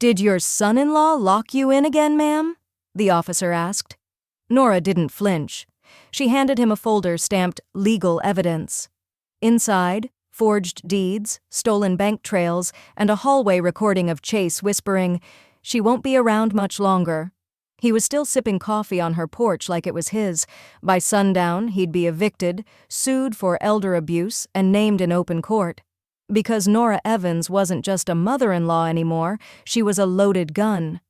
"Did your son-in-law lock you in again, ma'am?" the officer asked. Norah didn't flinch. She handed him a folder stamped "Legal Evidence." Inside, forged deeds, stolen bank trails, and a hallway recording of Chase whispering, "She won't be around much longer." He was still sipping coffee on her porch like it was his. By sundown, he'd be evicted, sued for elder abuse, and named in open court. Because Norah Evans wasn't just a mother-in-law anymore, she was a loaded gun.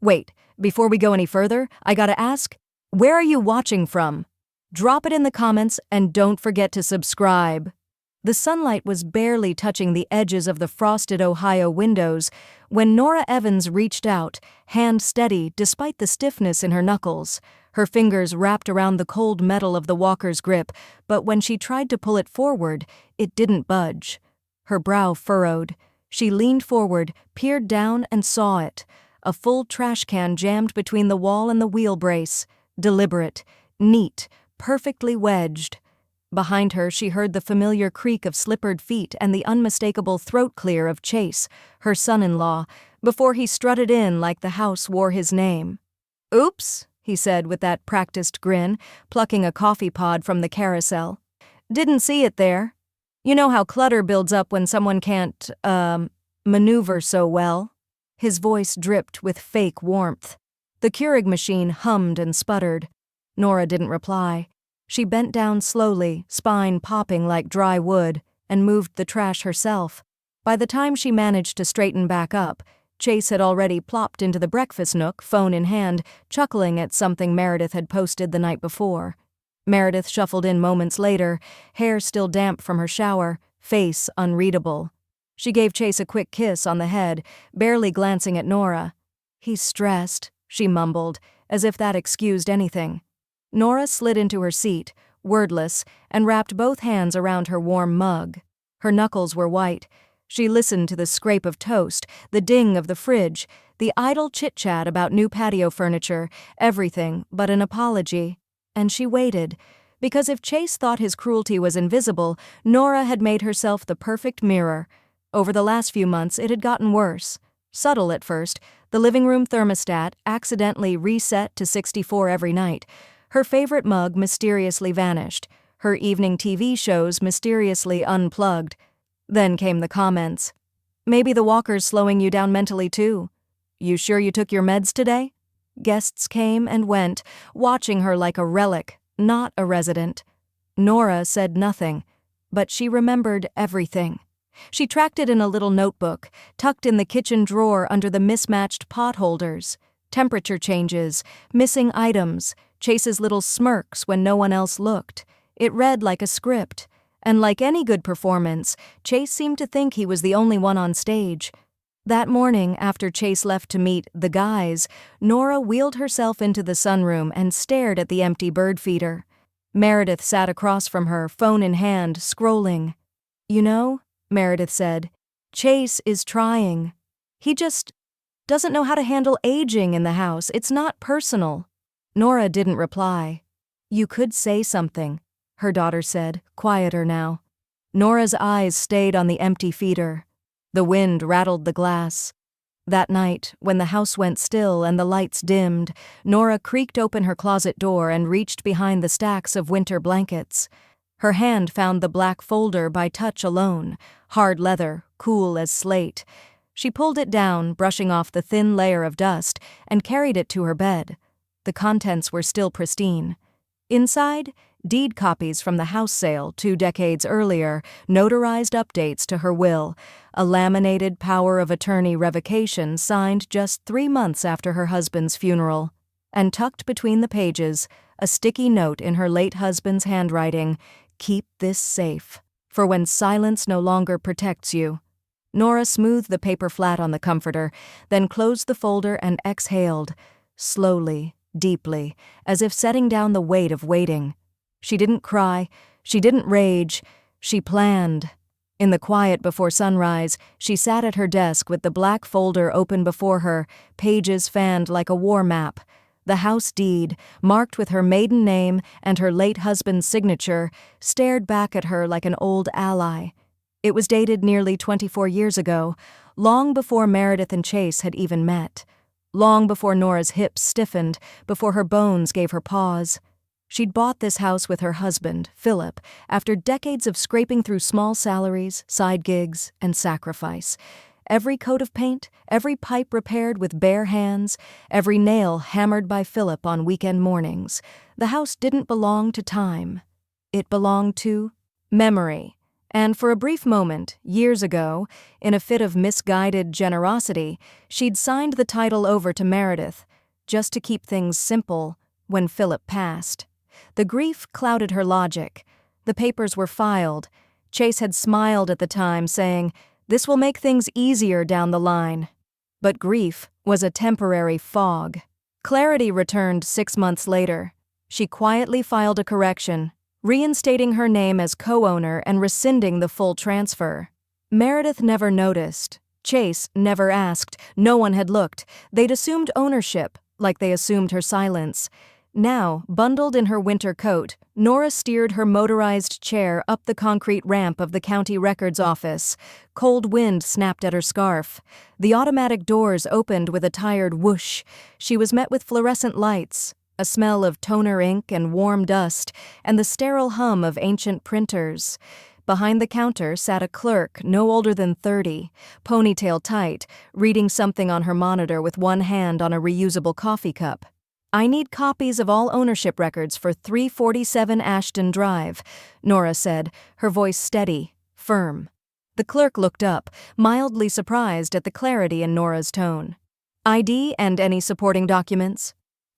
Wait, before we go any further, I gotta ask, where are you watching from? Drop it in the comments and don't forget to subscribe. The sunlight was barely touching the edges of the frosted Ohio windows when Norah Evans reached out, hand steady despite the stiffness in her knuckles. Her fingers wrapped around the cold metal of the walker's grip, but when she tried to pull it forward, it didn't budge. Her brow furrowed. She leaned forward, peered down, and saw it. A full trash can jammed between the wall and the wheel brace. Deliberate, neat, perfectly wedged. Behind her, she heard the familiar creak of slippered feet and the unmistakable throat clear of Chase, her son-in-law, before he strutted in like the house wore his name. "Oops," he said with that practiced grin, plucking a coffee pod from the carousel. "Didn't see it there. You know how clutter builds up when someone can't, maneuver so well." His voice dripped with fake warmth. The Keurig machine hummed and sputtered. Norah didn't reply. She bent down slowly, spine popping like dry wood, and moved the trash herself. By the time she managed to straighten back up, Chase had already plopped into the breakfast nook, phone in hand, chuckling at something Meredith had posted the night before. Meredith shuffled in moments later, hair still damp from her shower, face unreadable. She gave Chase a quick kiss on the head, barely glancing at Norah. "He's stressed," she mumbled, as if that excused anything. Norah slid into her seat, wordless, and wrapped both hands around her warm mug. Her knuckles were white. She listened to the scrape of toast, the ding of the fridge, the idle chit-chat about new patio furniture, everything but an apology. And she waited, because if Chase thought his cruelty was invisible, Norah had made herself the perfect mirror. Over the last few months, it had gotten worse. Subtle at first, the living room thermostat accidentally reset to 64 every night. Her favorite mug mysteriously vanished. Her evening TV shows mysteriously unplugged. Then came the comments. "Maybe the walker's slowing you down mentally too. You sure you took your meds today?" Guests came and went, watching her like a relic, not a resident. Norah said nothing, but she remembered everything. She tracked it in a little notebook, tucked in the kitchen drawer under the mismatched pot holders. Temperature changes, missing items, Chase's little smirks when no one else looked. It read like a script. And like any good performance, Chase seemed to think he was the only one on stage. That morning, after Chase left to meet the guys, Norah wheeled herself into the sunroom and stared at the empty bird feeder. Meredith sat across from her, phone in hand, scrolling. "You know," Meredith said, "Chase is trying. He just doesn't know how to handle aging in the house. It's not personal." Norah didn't reply. "You could say something," her daughter said, quieter now. Norah's eyes stayed on the empty feeder. The wind rattled the glass. That night, when the house went still and the lights dimmed, Norah creaked open her closet door and reached behind the stacks of winter blankets. Her hand found the black folder by touch alone, hard leather, cool as slate. She pulled it down, brushing off the thin layer of dust, and carried it to her bed. The contents were still pristine. Inside, deed copies from the house sale 2 decades earlier, notarized updates to her will, a laminated power of attorney revocation signed just 3 months after her husband's funeral. And tucked between the pages, a sticky note in her late husband's handwriting, "Keep this safe, for when silence no longer protects you." Norah smoothed the paper flat on the comforter, then closed the folder and exhaled, slowly, deeply, as if setting down the weight of waiting. She didn't cry, she didn't rage, she planned. In the quiet before sunrise, she sat at her desk with the black folder open before her, pages fanned like a war map. The house deed, marked with her maiden name and her late husband's signature, stared back at her like an old ally. It was dated nearly 24 years ago, long before Meredith and Chase had even met. Long before Norah's hips stiffened, before her bones gave her pause. She'd bought this house with her husband, Philip, after decades of scraping through small salaries, side gigs, and sacrifice. Every coat of paint, every pipe repaired with bare hands, every nail hammered by Philip on weekend mornings. The house didn't belong to time. It belonged to memory. And for a brief moment, years ago, in a fit of misguided generosity, she'd signed the title over to Meredith, just to keep things simple, when Philip passed. The grief clouded her logic. The papers were filed. Chase had smiled at the time, saying, "This will make things easier down the line." But grief was a temporary fog. Clarity returned 6 months later. She quietly filed a correction, reinstating her name as co-owner and rescinding the full transfer. Meredith never noticed. Chase never asked. No one had looked. They'd assumed ownership, like they assumed her silence. Now, bundled in her winter coat, Norah steered her motorized chair up the concrete ramp of the county records office. Cold wind snapped at her scarf. The automatic doors opened with a tired whoosh. She was met with fluorescent lights, a smell of toner ink and warm dust, and the sterile hum of ancient printers. Behind the counter sat a clerk no older than 30, ponytail tight, reading something on her monitor with one hand on a reusable coffee cup. "I need copies of all ownership records for 347 Ashton Drive," Norah said, her voice steady, firm. The clerk looked up, mildly surprised at the clarity in Norah's tone. "ID and any supporting documents?"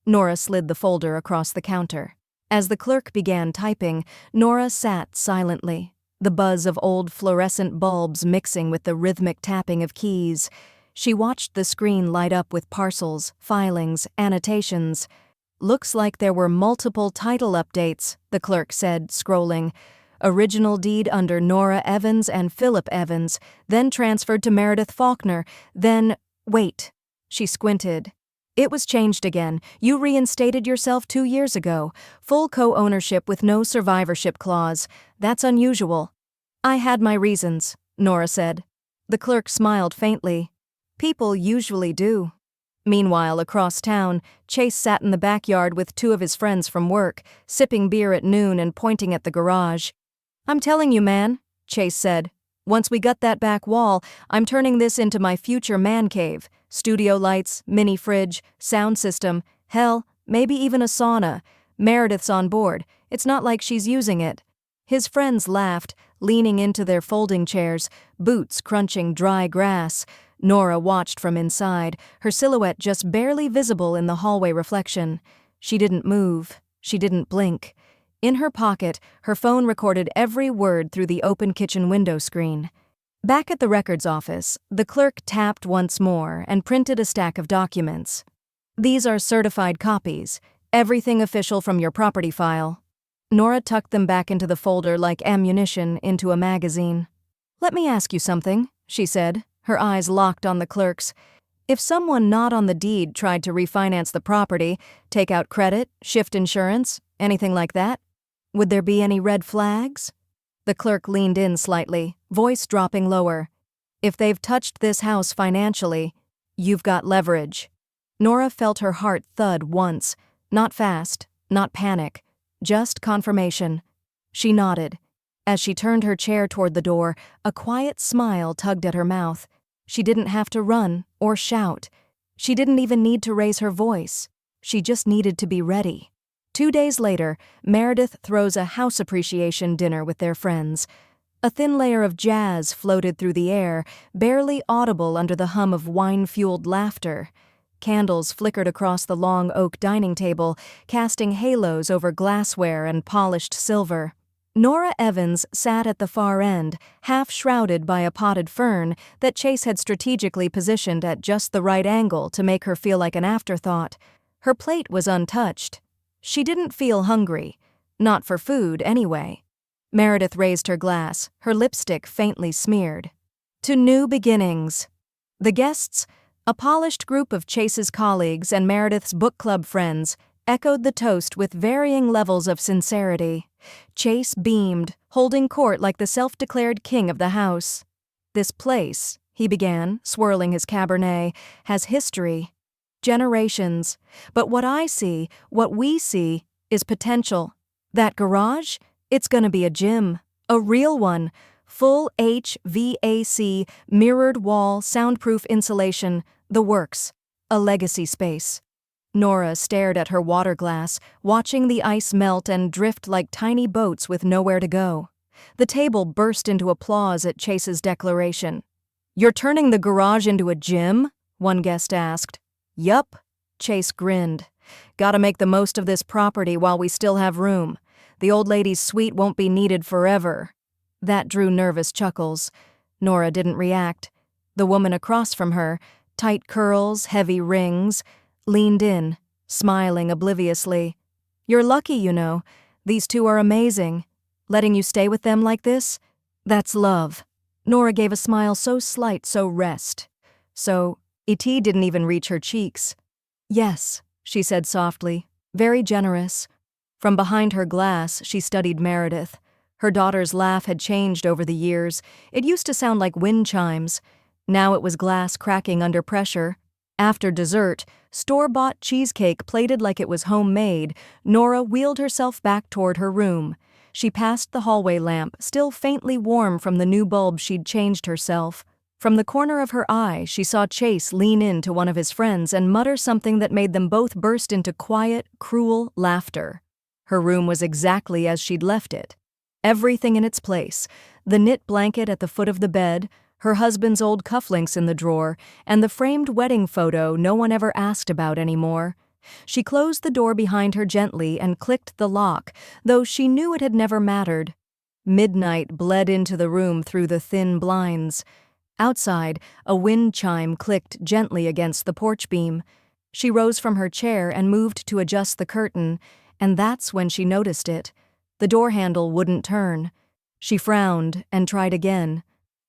Norah slid the folder across the counter. As the clerk began typing, Norah sat silently, the buzz of old fluorescent bulbs mixing with the rhythmic tapping of keys. She watched the screen light up with parcels, filings, annotations. "Looks like there were multiple title updates," the clerk said, scrolling. "Original deed under Norah Evans and Philip Evans, then transferred to Meredith Faulkner, then— Wait." She squinted. "It was changed again. You reinstated yourself 2 years ago. Full co-ownership with no survivorship clause. That's unusual." "I had my reasons," Norah said. The clerk smiled faintly. "People usually do." Meanwhile, across town, Chase sat in the backyard with 2 of his friends from work, sipping beer at noon and pointing at the garage. "I'm telling you, man," Chase said. "Once we gut that back wall, I'm turning this into my future man cave. Studio lights, mini fridge, sound system, hell, maybe even a sauna. Meredith's on board. It's not like she's using it." His friends laughed, leaning into their folding chairs, boots crunching dry grass. Norah watched from inside, her silhouette just barely visible in the hallway reflection. She didn't move. She didn't blink. In her pocket, her phone recorded every word through the open kitchen window screen. Back at the records office, the clerk tapped once more and printed a stack of documents. "These are certified copies. Everything official from your property file." Norah tucked them back into the folder like ammunition into a magazine. "Let me ask you something," she said, her eyes locked on the clerk's. "If someone not on the deed tried to refinance the property, take out credit, shift insurance, anything like that, would there be any red flags?" The clerk leaned in slightly, voice dropping lower. "If they've touched this house financially, you've got leverage." Norah felt her heart thud once, not fast, not panic, just confirmation. She nodded. As she turned her chair toward the door, a quiet smile tugged at her mouth. She didn't have to run or shout. She didn't even need to raise her voice. She just needed to be ready. 2 days later, Meredith throws a house appreciation dinner with their friends. A thin layer of jazz floated through the air, barely audible under the hum of wine-fueled laughter. Candles flickered across the long oak dining table, casting halos over glassware and polished silver. Norah Evans sat at the far end, half shrouded by a potted fern that Chase had strategically positioned at just the right angle to make her feel like an afterthought. Her plate was untouched. She didn't feel hungry. Not for food, anyway. Meredith raised her glass, her lipstick faintly smeared. "To new beginnings." The guests, a polished group of Chase's colleagues and Meredith's book club friends, echoed the toast with varying levels of sincerity. Chase beamed, holding court like the self-declared king of the house. "This place," he began, swirling his Cabernet, "has history. Generations. But what we see, is potential. That garage? It's gonna be a gym. A real one. Full HVAC, mirrored wall, soundproof insulation, the works. A legacy space." Norah stared at her water glass, watching the ice melt and drift like tiny boats with nowhere to go. The table burst into applause at Chase's declaration. "You're turning the garage into a gym?" one guest asked. "Yup," Chase grinned. "Gotta make the most of this property while we still have room. The old lady's suite won't be needed forever." That drew nervous chuckles. Norah didn't react. The woman across from her, tight curls, heavy rings, leaned in, smiling obliviously. "You're lucky, you know. These two are amazing. Letting you stay with them like this? That's love." Norah gave a smile so slight, so it didn't even reach her cheeks. "Yes," she said softly, "very generous." From behind her glass, she studied Meredith. Her daughter's laugh had changed over the years. It used to sound like wind chimes. Now it was glass cracking under pressure. After dessert, store-bought cheesecake plated like it was homemade, Norah wheeled herself back toward her room. She passed the hallway lamp, still faintly warm from the new bulb she'd changed herself. From the corner of her eye, she saw Chase lean in to one of his friends and mutter something that made them both burst into quiet, cruel laughter. Her room was exactly as she'd left it. Everything in its place, the knit blanket at the foot of the bed, her husband's old cufflinks in the drawer, and the framed wedding photo no one ever asked about anymore. She closed the door behind her gently and clicked the lock, though she knew it had never mattered. Midnight bled into the room through the thin blinds. Outside, a wind chime clicked gently against the porch beam. She rose from her chair and moved to adjust the curtain, and that's when she noticed it. The door handle wouldn't turn. She frowned and tried again.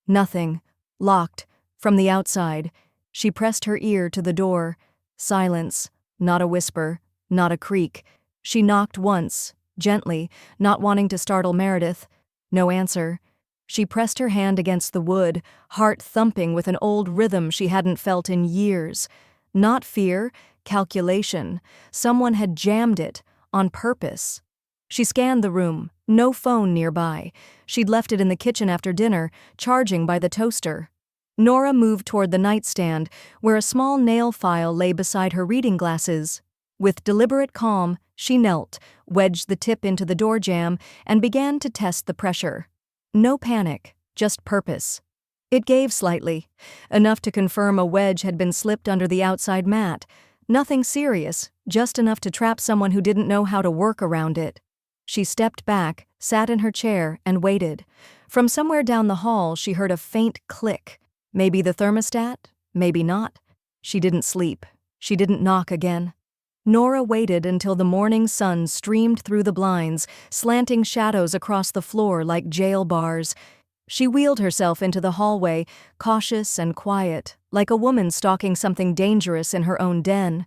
Nothing. Locked. From the outside. She pressed her ear to the door. Silence. Not a whisper. Not a creak. She knocked once, gently, not wanting to startle Meredith. No answer. She pressed her hand against the wood, heart thumping with an old rhythm she hadn't felt in years. Not fear, calculation. Someone had jammed it, on purpose. She scanned the room. No phone nearby. She'd left it in the kitchen after dinner, charging by the toaster. Norah moved toward the nightstand, where a small nail file lay beside her reading glasses. With deliberate calm, she knelt, wedged the tip into the door jamb, and began to test the pressure. No panic, just purpose. It gave slightly, enough to confirm a wedge had been slipped under the outside mat. Nothing serious, just enough to trap someone who didn't know how to work around it. She stepped back, sat in her chair, and waited. From somewhere down the hall, she heard a faint click. Maybe the thermostat, maybe not. She didn't sleep. She didn't knock again. Norah waited until the morning sun streamed through the blinds, slanting shadows across the floor like jail bars. She wheeled herself into the hallway, cautious and quiet, like a woman stalking something dangerous in her own den.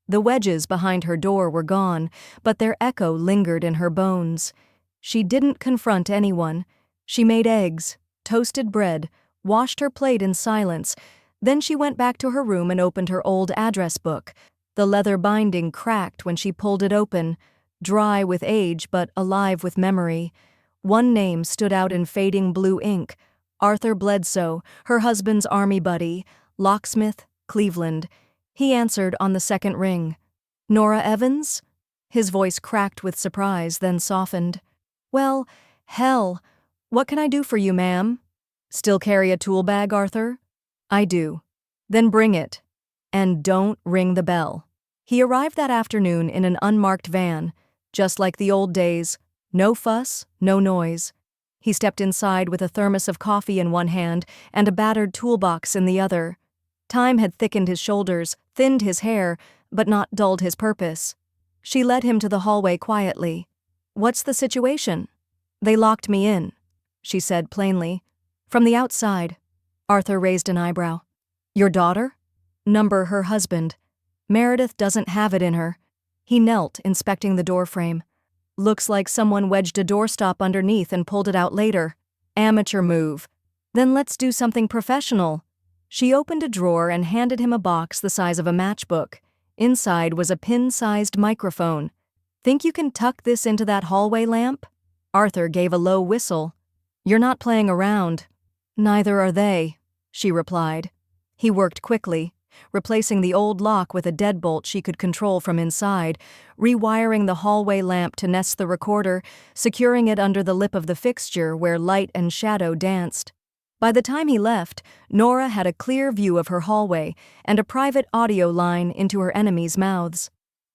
The wedges behind her door were gone, but their echo lingered in her bones. She didn't confront anyone. She made eggs, toasted bread, washed her plate in silence. Then she went back to her room and opened her old address book. The leather binding cracked when she pulled it open, dry with age but alive with memory. One name stood out in fading blue ink: Arthur Bledsoe, her husband's army buddy, locksmith, Cleveland. He answered on the second ring. "Norah Evans?" His voice cracked with surprise, then softened. "Well, hell. What can I do for you, ma'am?" "Still carry a tool bag, Arthur?" "I do." "Then bring it. And don't ring the bell." He arrived that afternoon in an unmarked van, just like the old days. No fuss, no noise. He stepped inside with a thermos of coffee in one hand and a battered toolbox in the other. Time had thickened his shoulders, thinned his hair, but not dulled his purpose. She led him to the hallway quietly. "What's the situation?" "They locked me in," she said plainly. "From the outside." Arthur raised an eyebrow. "Your daughter?" "Number her husband. Meredith doesn't have it in her." He knelt, inspecting the doorframe. Looks like someone wedged a doorstop underneath and pulled it out later. Amateur move. Then let's do something professional. She opened a drawer and handed him a box the size of a matchbook. Inside was a pin-sized microphone. Think you can tuck this into that hallway lamp? Arthur gave a low whistle. You're not playing around. Neither are they, she replied. He worked quickly, replacing the old lock with a deadbolt she could control from inside, rewiring the hallway lamp to nest the recorder, securing it under the lip of the fixture where light and shadow danced. By the time he left, Norah had a clear view of her hallway and a private audio line into her enemies' mouths.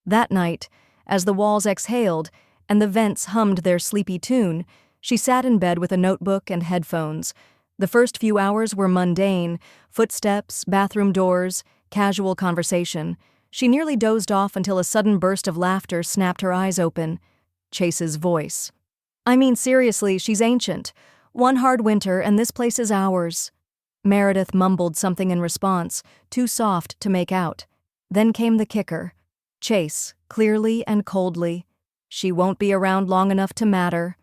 That night, as the walls exhaled and the vents hummed their sleepy tune, she sat in bed with a notebook and headphones. The first few hours were mundane: footsteps, bathroom doors, casual conversation. She nearly dozed off until a sudden burst of laughter snapped her eyes open. Chase's voice. I mean, seriously, she's ancient. One hard winter and this place is ours. Meredith mumbled something in response, too soft to make out. Then came the kicker. Chase, clearly and coldly. She won't be around long enough to matter.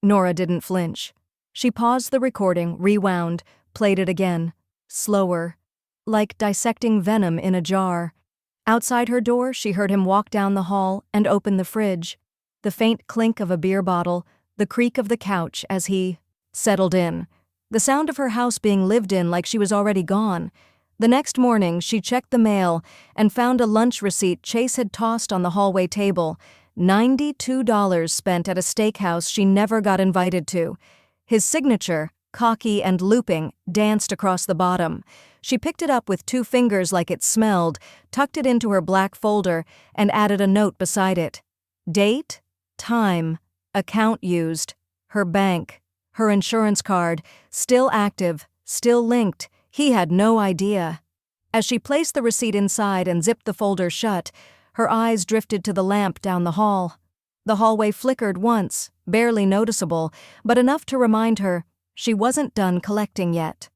Norah didn't flinch. She paused the recording, rewound, played it again. Slower. Like dissecting venom in a jar. Outside her door, she heard him walk down the hall and open the fridge. The faint clink of a beer bottle, the creak of the couch as he settled in. The sound of her house being lived in like she was already gone. The next morning, she checked the mail and found a lunch receipt Chase had tossed on the hallway table. $92 spent at a steakhouse she never got invited to. His signature, cocky and looping, danced across the bottom. She picked it up with 2 fingers like it smelled, tucked it into her black folder, and added a note beside it. Date, time, account used, her bank, her insurance card, still active, still linked. He had no idea. As she placed the receipt inside and zipped the folder shut, her eyes drifted to the lamp down the hall. The hallway flickered once, barely noticeable, but enough to remind her she wasn't done collecting yet.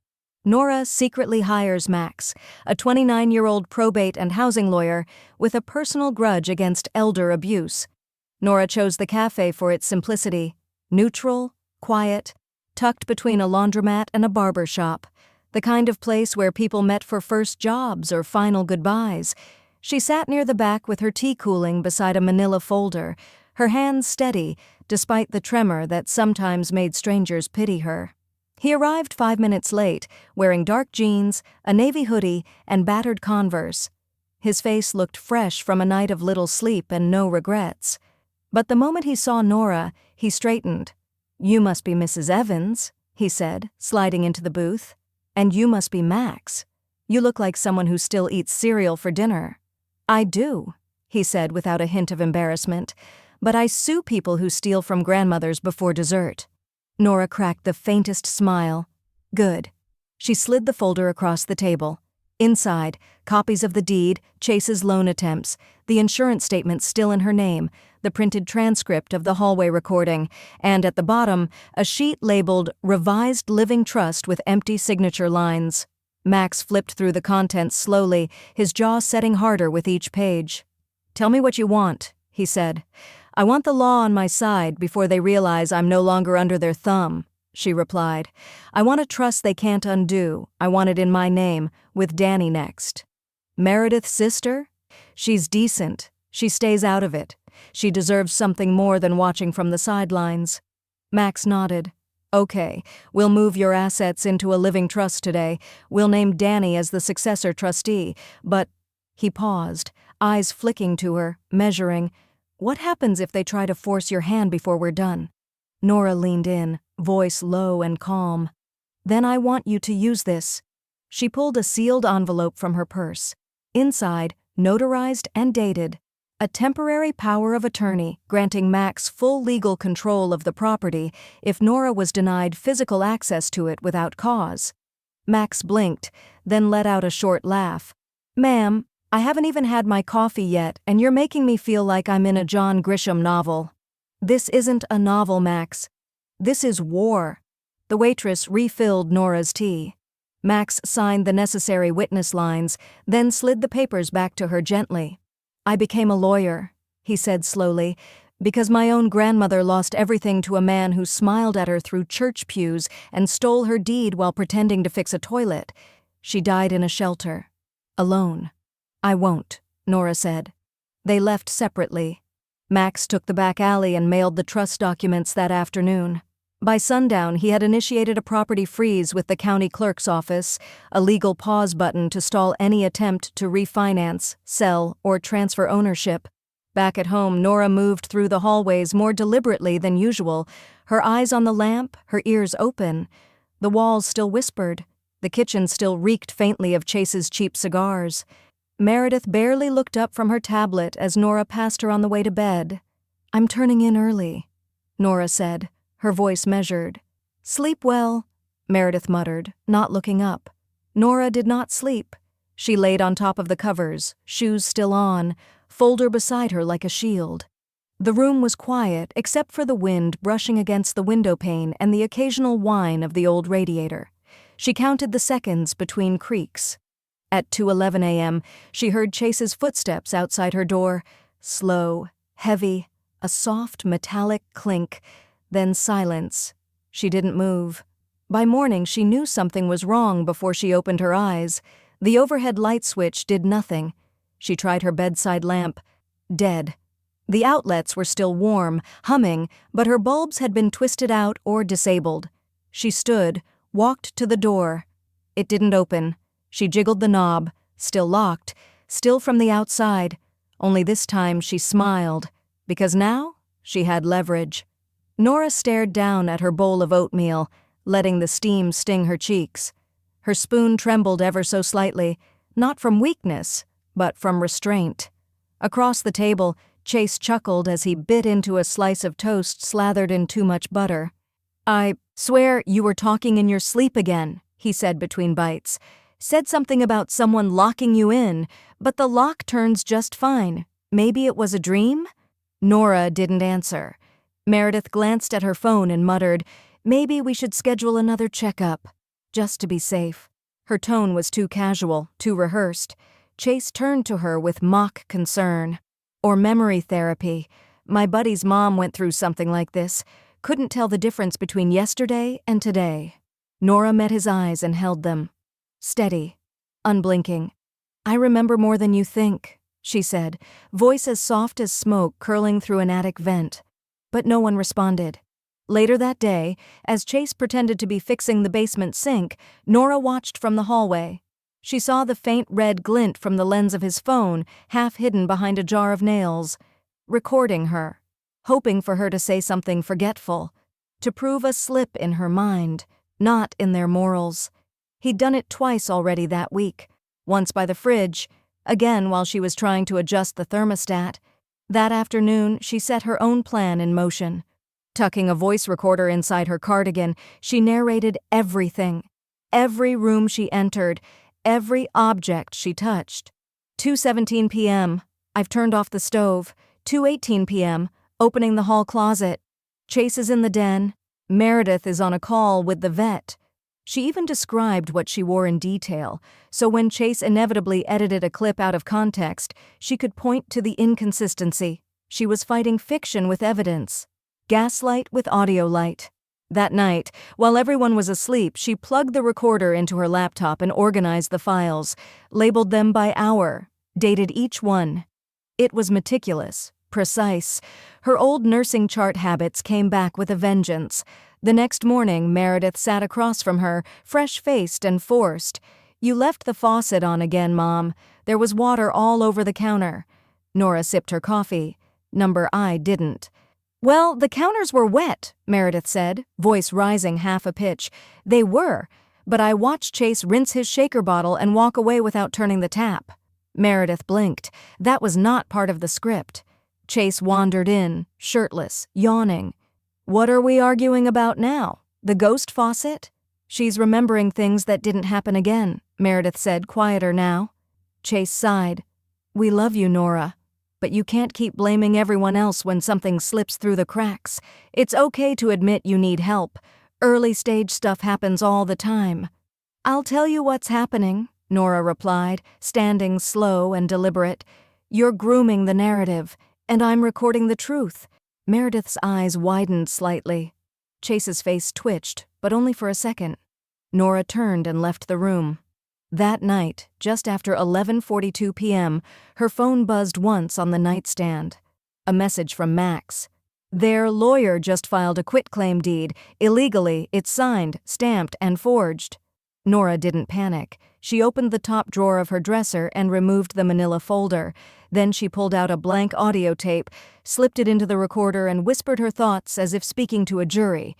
Norah secretly hires Max, a 29-year-old probate and housing lawyer with a personal grudge against elder abuse. Norah chose the cafe for its simplicity. Neutral, quiet, tucked between a laundromat and a barber shop. The kind of place where people met for first jobs or final goodbyes. She sat near the back with her tea cooling beside a manila folder, her hands steady, despite the tremor that sometimes made strangers pity her. He arrived 5 minutes late, wearing dark jeans, a navy hoodie, and battered Converse. His face looked fresh from a night of little sleep and no regrets. But the moment he saw Norah, he straightened. You must be Mrs. Evans, he said, sliding into the booth. And you must be Max. You look like someone who still eats cereal for dinner. I do, he said without a hint of embarrassment. But I sue people who steal from grandmothers before dessert. Norah cracked the faintest smile. Good. She slid the folder across the table. Inside, copies of the deed, Chase's loan attempts, the insurance statement still in her name, the printed transcript of the hallway recording, and at the bottom, a sheet labeled Revised Living Trust with empty signature lines. Max flipped through the contents slowly, his jaw setting harder with each page. Tell me what you want, he said. I want the law on my side before they realize I'm no longer under their thumb, she replied. I want a trust they can't undo. I want it in my name, with Dany next. Meredith's sister? She's decent. She stays out of it. She deserves something more than watching from the sidelines. Max nodded. Okay, we'll move your assets into a living trust today. We'll name Dany as the successor trustee, but... He paused, eyes flicking to her, measuring. What happens if they try to force your hand before we're done? Norah leaned in, voice low and calm. Then I want you to use this. She pulled a sealed envelope from her purse. Inside, notarized and dated, a temporary power of attorney granting Max full legal control of the property if Norah was denied physical access to it without cause. Max blinked, then let out a short laugh. Ma'am, I haven't even had my coffee yet, and you're making me feel like I'm in a John Grisham novel. This isn't a novel, Max. This is war. The waitress refilled Norah's tea. Max signed the necessary witness lines, then slid the papers back to her gently. I became a lawyer, he said slowly, because my own grandmother lost everything to a man who smiled at her through church pews and stole her deed while pretending to fix a toilet. She died in a shelter. Alone. I won't, Norah said. They left separately. Max took the back alley and mailed the trust documents that afternoon. By sundown, he had initiated a property freeze with the county clerk's office, a legal pause button to stall any attempt to refinance, sell, or transfer ownership. Back at home, Norah moved through the hallways more deliberately than usual, her eyes on the lamp, her ears open. The walls still whispered. The kitchen still reeked faintly of Chase's cheap cigars. Meredith barely looked up from her tablet as Norah passed her on the way to bed. "I'm turning in early," Norah said, her voice measured. "Sleep well," Meredith muttered, not looking up. Norah did not sleep. She laid on top of the covers, shoes still on, folder beside her like a shield. The room was quiet except for the wind brushing against the window pane and the occasional whine of the old radiator. She counted the seconds between creaks. At 2:11 a.m., she heard Chase's footsteps outside her door. Slow, heavy, a soft metallic clink, then silence. She didn't move. By morning, she knew something was wrong before she opened her eyes. The overhead light switch did nothing. She tried her bedside lamp. Dead. The outlets were still warm, humming, but her bulbs had been twisted out or disabled. She stood, walked to the door. It didn't open. She jiggled the knob, still locked, still from the outside. Only this time she smiled, because now she had leverage. Norah stared down at her bowl of oatmeal, letting the steam sting her cheeks. Her spoon trembled ever so slightly, not from weakness, but from restraint. Across the table, Chase chuckled as he bit into a slice of toast slathered in too much butter. "I swear you were talking in your sleep again," he said between bites. "Said something about someone locking you in, but the lock turns just fine. Maybe it was a dream?" Norah didn't answer. Meredith glanced at her phone and muttered, "Maybe we should schedule another checkup, just to be safe." Her tone was too casual, too rehearsed. Chase turned to her with mock concern. "Or memory therapy. My buddy's mom went through something like this. Couldn't tell the difference between yesterday and today." Norah met his eyes and held them. Steady, unblinking. "I remember more than you think," she said, voice as soft as smoke curling through an attic vent. But no one responded. Later that day, as Chase pretended to be fixing the basement sink, Norah watched from the hallway. She saw the faint red glint from the lens of his phone, half hidden behind a jar of nails. Recording her, hoping for her to say something forgetful, to prove a slip in her mind, not in their morals. He'd done it twice already that week, once by the fridge, again while she was trying to adjust the thermostat. That afternoon, she set her own plan in motion. Tucking a voice recorder inside her cardigan, she narrated everything. Every room she entered, every object she touched. 2:17 p.m. I've turned off the stove. 2:18 p.m. Opening the hall closet. Chase is in the den. Meredith is on a call with the vet. She even described what she wore in detail, so when Chase inevitably edited a clip out of context, she could point to the inconsistency. She was fighting fiction with evidence. Gaslight with audio light. That night, while everyone was asleep, she plugged the recorder into her laptop and organized the files, labeled them by hour, dated each one. It was meticulous, precise. Her old nursing chart habits came back with a vengeance. The next morning, Meredith sat across from her, fresh-faced and forced. "You left the faucet on again, Mom. There was water all over the counter." Norah sipped her coffee. Number I didn't. "Well, the counters were wet," Meredith said, voice rising half a pitch. "They were, but I watched Chase rinse his shaker bottle and walk away without turning the tap." Meredith blinked. That was not part of the script. Chase wandered in, shirtless, yawning. "What are we arguing about now? The ghost faucet?" "She's remembering things that didn't happen again," Meredith said, quieter now. Chase sighed. "We love you, Norah. But you can't keep blaming everyone else when something slips through the cracks. It's okay to admit you need help. Early-stage stuff happens all the time." "I'll tell you what's happening," Norah replied, standing slow and deliberate. "You're grooming the narrative. And I'm recording the truth. Meredith's eyes widened slightly. Chase's face twitched, but only for a second. Norah turned and left the room. That night, just after 11:42 p.m., her phone buzzed once on the nightstand. A message from Max. Their lawyer just filed a quitclaim deed. Illegally, it's signed, stamped, and forged. Norah didn't panic. She opened the top drawer of her dresser and removed the manila folder. Then she pulled out a blank audio tape, slipped it into the recorder, and whispered her thoughts as if speaking to a jury.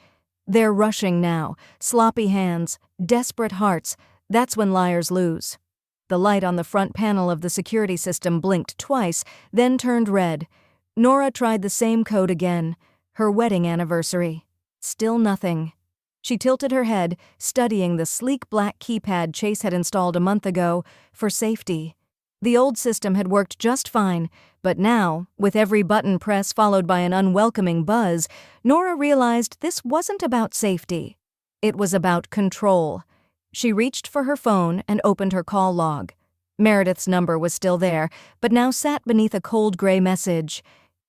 They're rushing now. Sloppy hands, desperate hearts. That's when liars lose. The light on the front panel of the security system blinked twice, then turned red. Norah tried the same code again. Her wedding anniversary. Still nothing. She tilted her head, studying the sleek black keypad Chase had installed a month ago for safety. The old system had worked just fine, but now, with every button press followed by an unwelcoming buzz, Norah realized this wasn't about safety. It was about control. She reached for her phone and opened her call log. Meredith's number was still there, but now sat beneath a cold gray message.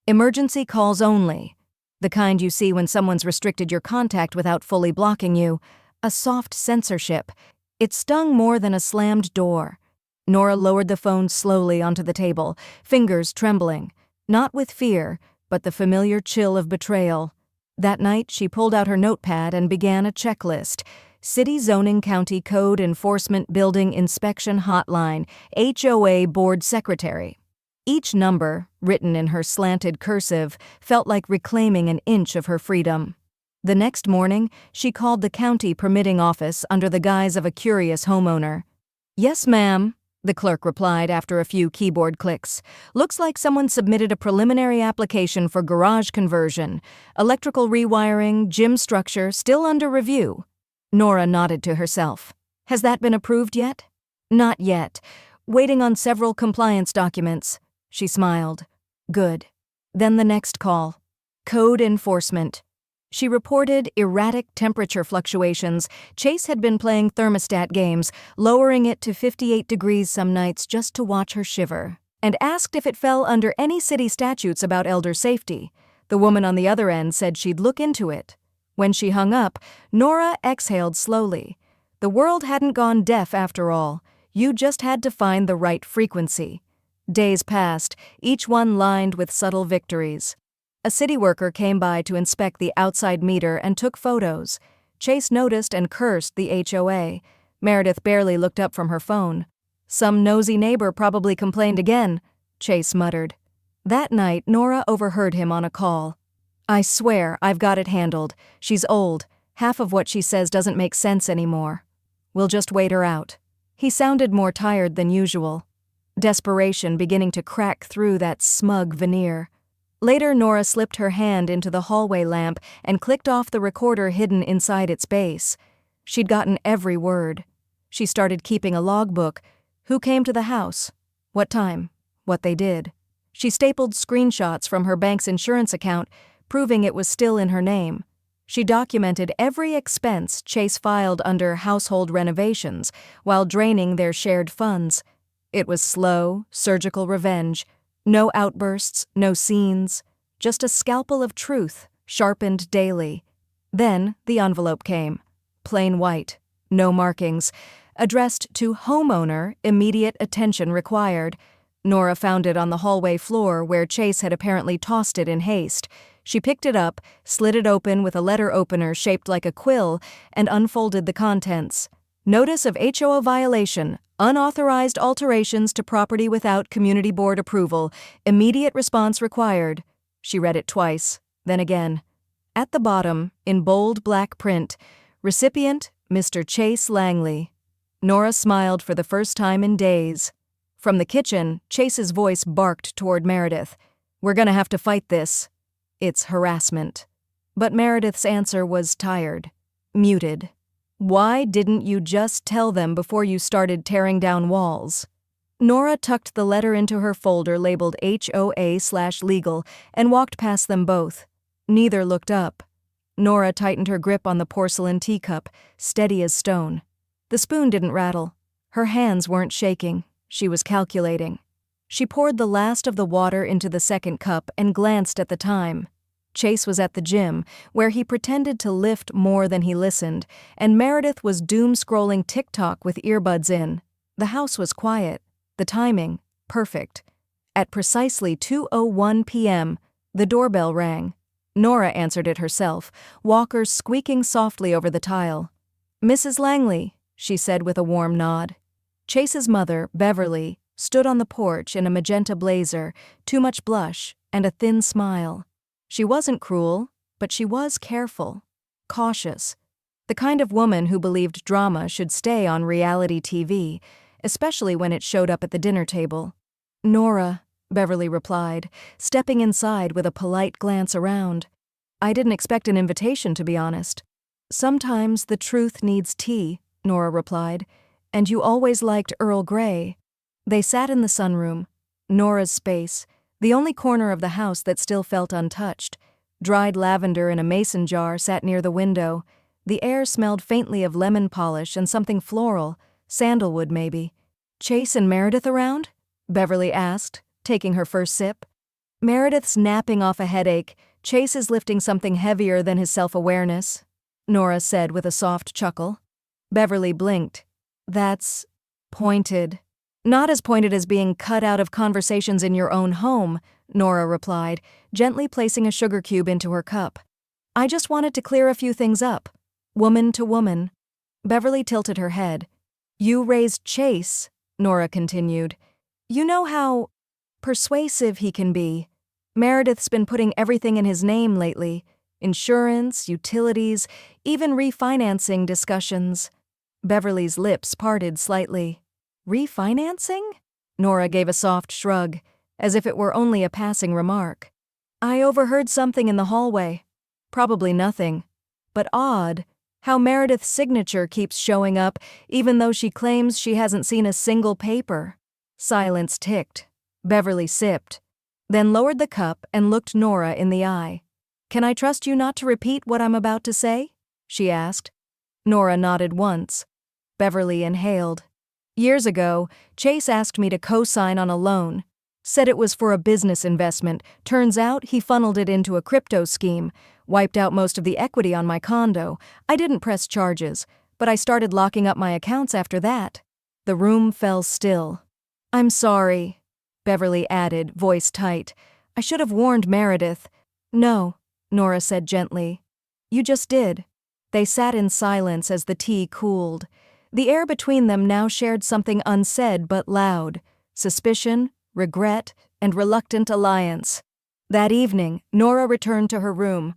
Emergency calls only. The kind you see when someone's restricted your contact without fully blocking you. A soft censorship. It stung more than a slammed door. Norah lowered the phone slowly onto the table, fingers trembling. Not with fear, but the familiar chill of betrayal. That night, she pulled out her notepad and began a checklist. City Zoning County Code Enforcement Building Inspection Hotline, HOA Board Secretary. Each number, written in her slanted cursive, felt like reclaiming an inch of her freedom. The next morning, she called the county permitting office under the guise of a curious homeowner. "Yes, ma'am," the clerk replied after a few keyboard clicks. "Looks like someone submitted a preliminary application for garage conversion. Electrical rewiring, gym structure, still under review." Norah nodded to herself. "Has that been approved yet?" "Not yet. Waiting on several compliance documents." She smiled. "Good." Then the next call. Code enforcement. She reported erratic temperature fluctuations. Chase had been playing thermostat games, lowering it to 58 degrees some nights just to watch her shiver, and asked if it fell under any city statutes about elder safety. The woman on the other end said she'd look into it. When she hung up, Norah exhaled slowly. The world hadn't gone deaf after all. You just had to find the right frequency. Days passed, each one lined with subtle victories. A city worker came by to inspect the outside meter and took photos. Chase noticed and cursed the HOA. Meredith barely looked up from her phone. "Some nosy neighbor probably complained again," Chase muttered. That night, Norah overheard him on a call. "I swear, I've got it handled. She's old. Half of what she says doesn't make sense anymore. We'll just wait her out." He sounded more tired than usual. Desperation beginning to crack through that smug veneer. Later, Norah slipped her hand into the hallway lamp and clicked off the recorder hidden inside its base. She'd gotten every word. She started keeping a logbook. Who came to the house? What time? What they did. She stapled screenshots from her bank's insurance account, proving it was still in her name. She documented every expense Chase filed under household renovations while draining their shared funds. It was slow, surgical revenge. No outbursts, no scenes. Just a scalpel of truth, sharpened daily. Then the envelope came. Plain white. No markings. Addressed to homeowner, immediate attention required. Norah found it on the hallway floor where Chase had apparently tossed it in haste. She picked it up, slid it open with a letter opener shaped like a quill, and unfolded the contents. Notice of HOA violation. Unauthorized alterations to property without community board approval. Immediate response required. She read it twice, then again. At the bottom, in bold black print, recipient, Mr. Chase Langley. Norah smiled for the first time in days. From the kitchen, Chase's voice barked toward Meredith. "We're gonna have to fight this. It's harassment." But Meredith's answer was tired, muted. "Why didn't you just tell them before you started tearing down walls?" Norah tucked the letter into her folder labeled HOA/legal and walked past them both. Neither looked up. Norah tightened her grip on the porcelain teacup, steady as stone. The spoon didn't rattle. Her hands weren't shaking. She was calculating. She poured the last of the water into the second cup and glanced at the time. Chase was at the gym, where he pretended to lift more than he listened, and Meredith was doom-scrolling TikTok with earbuds in. The house was quiet. The timing, perfect. At precisely 2:01 p.m., the doorbell rang. Norah answered it herself, walkers squeaking softly over the tile. "Mrs. Langley," she said with a warm nod. Chase's mother, Beverly, stood on the porch in a magenta blazer, too much blush, and a thin smile. She wasn't cruel, but she was careful, cautious. The kind of woman who believed drama should stay on reality TV, especially when it showed up at the dinner table. "Norah," Beverly replied, stepping inside with a polite glance around. "I didn't expect an invitation, to be honest." "Sometimes the truth needs tea," Norah replied, "and you always liked Earl Grey." They sat in the sunroom, Norah's space, the only corner of the house that still felt untouched. Dried lavender in a mason jar sat near the window. The air smelled faintly of lemon polish and something floral, sandalwood maybe. "Chase and Meredith around?" Beverly asked, taking her first sip. "Meredith's napping off a headache. Chase is lifting something heavier than his self-awareness," Norah said with a soft chuckle. Beverly blinked. "That's pointed." "Not as pointed as being cut out of conversations in your own home," Norah replied, gently placing a sugar cube into her cup. "I just wanted to clear a few things up. Woman to woman." Beverly tilted her head. "You raised Chase," Norah continued. "You know how persuasive he can be. Meredith's been putting everything in his name lately. Insurance, utilities, even refinancing discussions." Beverly's lips parted slightly. "Refinancing?" Norah gave a soft shrug, as if it were only a passing remark. "I overheard something in the hallway. Probably nothing. But odd, how Meredith's signature keeps showing up even though she claims she hasn't seen a single paper." Silence ticked. Beverly sipped, then lowered the cup and looked Norah in the eye. "Can I trust you not to repeat what I'm about to say?" she asked. Norah nodded once. Beverly inhaled. "Years ago, Chase asked me to co-sign on a loan. Said it was for a business investment. Turns out he funneled it into a crypto scheme. Wiped out most of the equity on my condo. I didn't press charges, but I started locking up my accounts after that." The room fell still. "I'm sorry," Beverly added, voice tight. "I should have warned Meredith." "No," Norah said gently. "You just did." They sat in silence as the tea cooled. The air between them now shared something unsaid but loud: suspicion, regret, and reluctant alliance. That evening, Norah returned to her room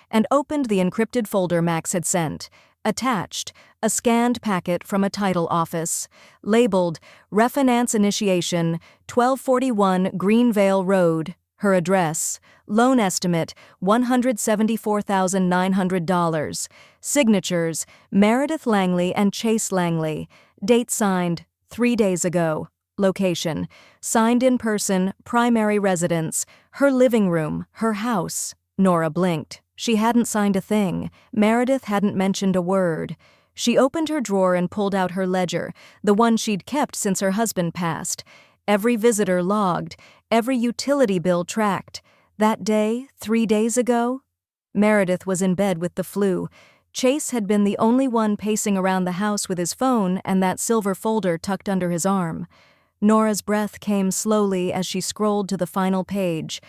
and opened the encrypted folder Max had sent. Attached, a scanned packet from a title office, labeled Refinance Initiation, 1241 Greenvale Road. Her address, loan estimate, $174,900. Signatures, Meredith Langley and Chase Langley. Date signed, 3 days ago. Location, signed in person, primary residence, her living room, her house. Norah blinked. She hadn't signed a thing. Meredith hadn't mentioned a word. She opened her drawer and pulled out her ledger, the one she'd kept since her husband passed. Every visitor logged, every utility bill tracked. That day, 3 days ago, Meredith was in bed with the flu. Chase had been the only one pacing around the house with his phone and that silver folder tucked under his arm. Norah's breath came slowly as she scrolled to the final page.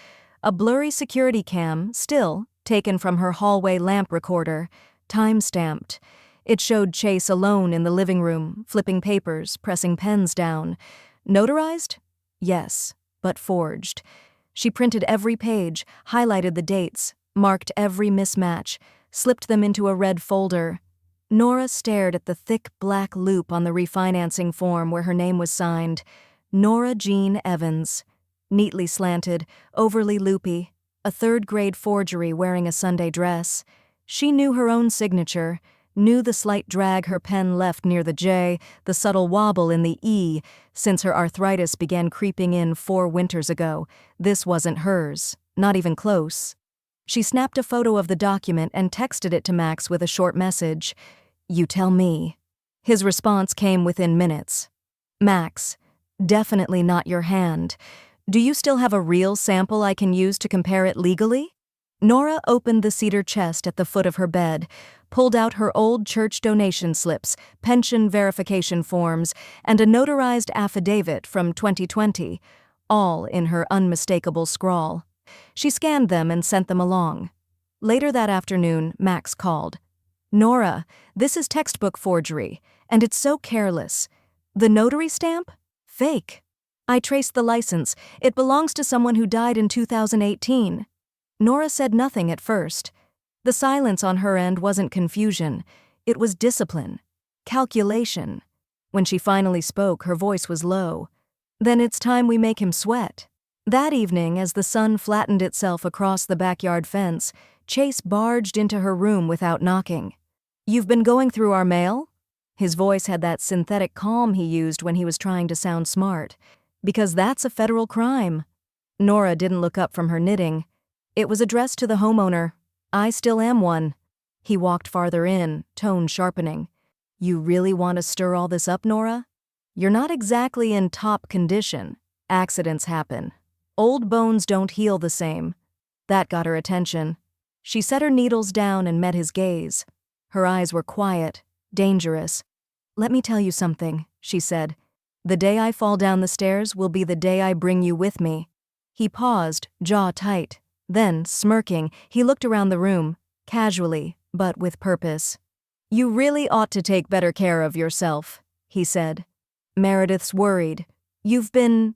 A blurry security cam, still, taken from her hallway lamp recorder, time-stamped. It showed Chase alone in the living room, flipping papers, pressing pens down. Notarized? Yes, but forged. She printed every page, highlighted the dates, marked every mismatch, slipped them into a red folder. Norah stared at the thick black loop on the refinancing form where her name was signed. Norah Jean Evans. Neatly slanted, overly loopy, a third-grade forgery wearing a Sunday dress. She knew her own signature, knew the slight drag her pen left near the J, the subtle wobble in the E, since her arthritis began creeping in 4 winters ago. This wasn't hers, not even close. She snapped a photo of the document and texted it to Max with a short message. "You tell me." His response came within minutes. "Max, Definitely not your hand. Do you still have a real sample I can use to compare it legally? Norah opened the cedar chest at the foot of her bed, pulled out her old church donation slips, pension verification forms, and a notarized affidavit from 2020, all in her unmistakable scrawl. She scanned them and sent them along. Later that afternoon, Max called. "Norah, this is textbook forgery, and it's so careless. The notary stamp? Fake. I traced the license. It belongs to someone who died in 2018. Norah said nothing at first. The silence on her end wasn't confusion. It was discipline. Calculation. When she finally spoke, her voice was low. "Then it's time we make him sweat." That evening, as the sun flattened itself across the backyard fence, Chase barged into her room without knocking. "You've been going through our mail?" His voice had that synthetic calm he used when he was trying to sound smart. "Because that's a federal crime." Norah didn't look up from her knitting. "It was addressed to the homeowner. I still am one." He walked farther in, tone sharpening. "You really want to stir all this up, Norah? You're not exactly in top condition. Accidents happen. Old bones don't heal the same." That got her attention. She set her needles down and met his gaze. Her eyes were quiet, dangerous. "Let me tell you something," she said. "The day I fall down the stairs will be the day I bring you with me." He paused, jaw tight. Then, smirking, he looked around the room, casually, but with purpose. "You really ought to take better care of yourself," he said. "Meredith's worried. You've been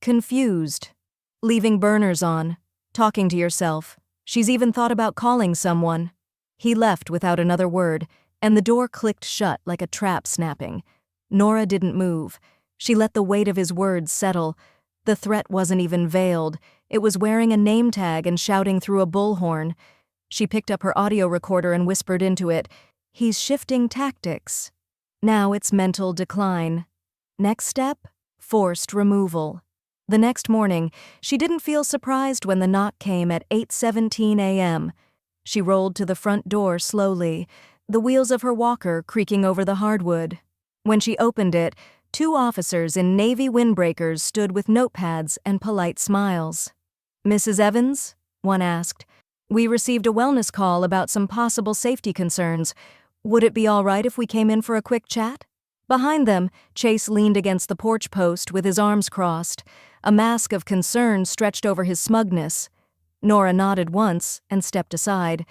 confused. Leaving burners on, talking to yourself. She's even thought about calling someone." He left without another word, and the door clicked shut like a trap snapping. Norah didn't move. She let the weight of his words settle. The threat wasn't even veiled. It was wearing a name tag and shouting through a bullhorn. She picked up her audio recorder and whispered into it, "He's shifting tactics. Now it's mental decline. Next step? Forced removal." The next morning, she didn't feel surprised when the knock came at 8:17 a.m. She rolled to the front door slowly, the wheels of her walker creaking over the hardwood. When she opened it, 2 officers in navy windbreakers stood with notepads and polite smiles. "Mrs. Evans?" one asked. "We received a wellness call about some possible safety concerns. Would it be all right if we came in for a quick chat?" Behind them, Chase leaned against the porch post with his arms crossed. A mask of concern stretched over his smugness. Norah nodded once and stepped aside.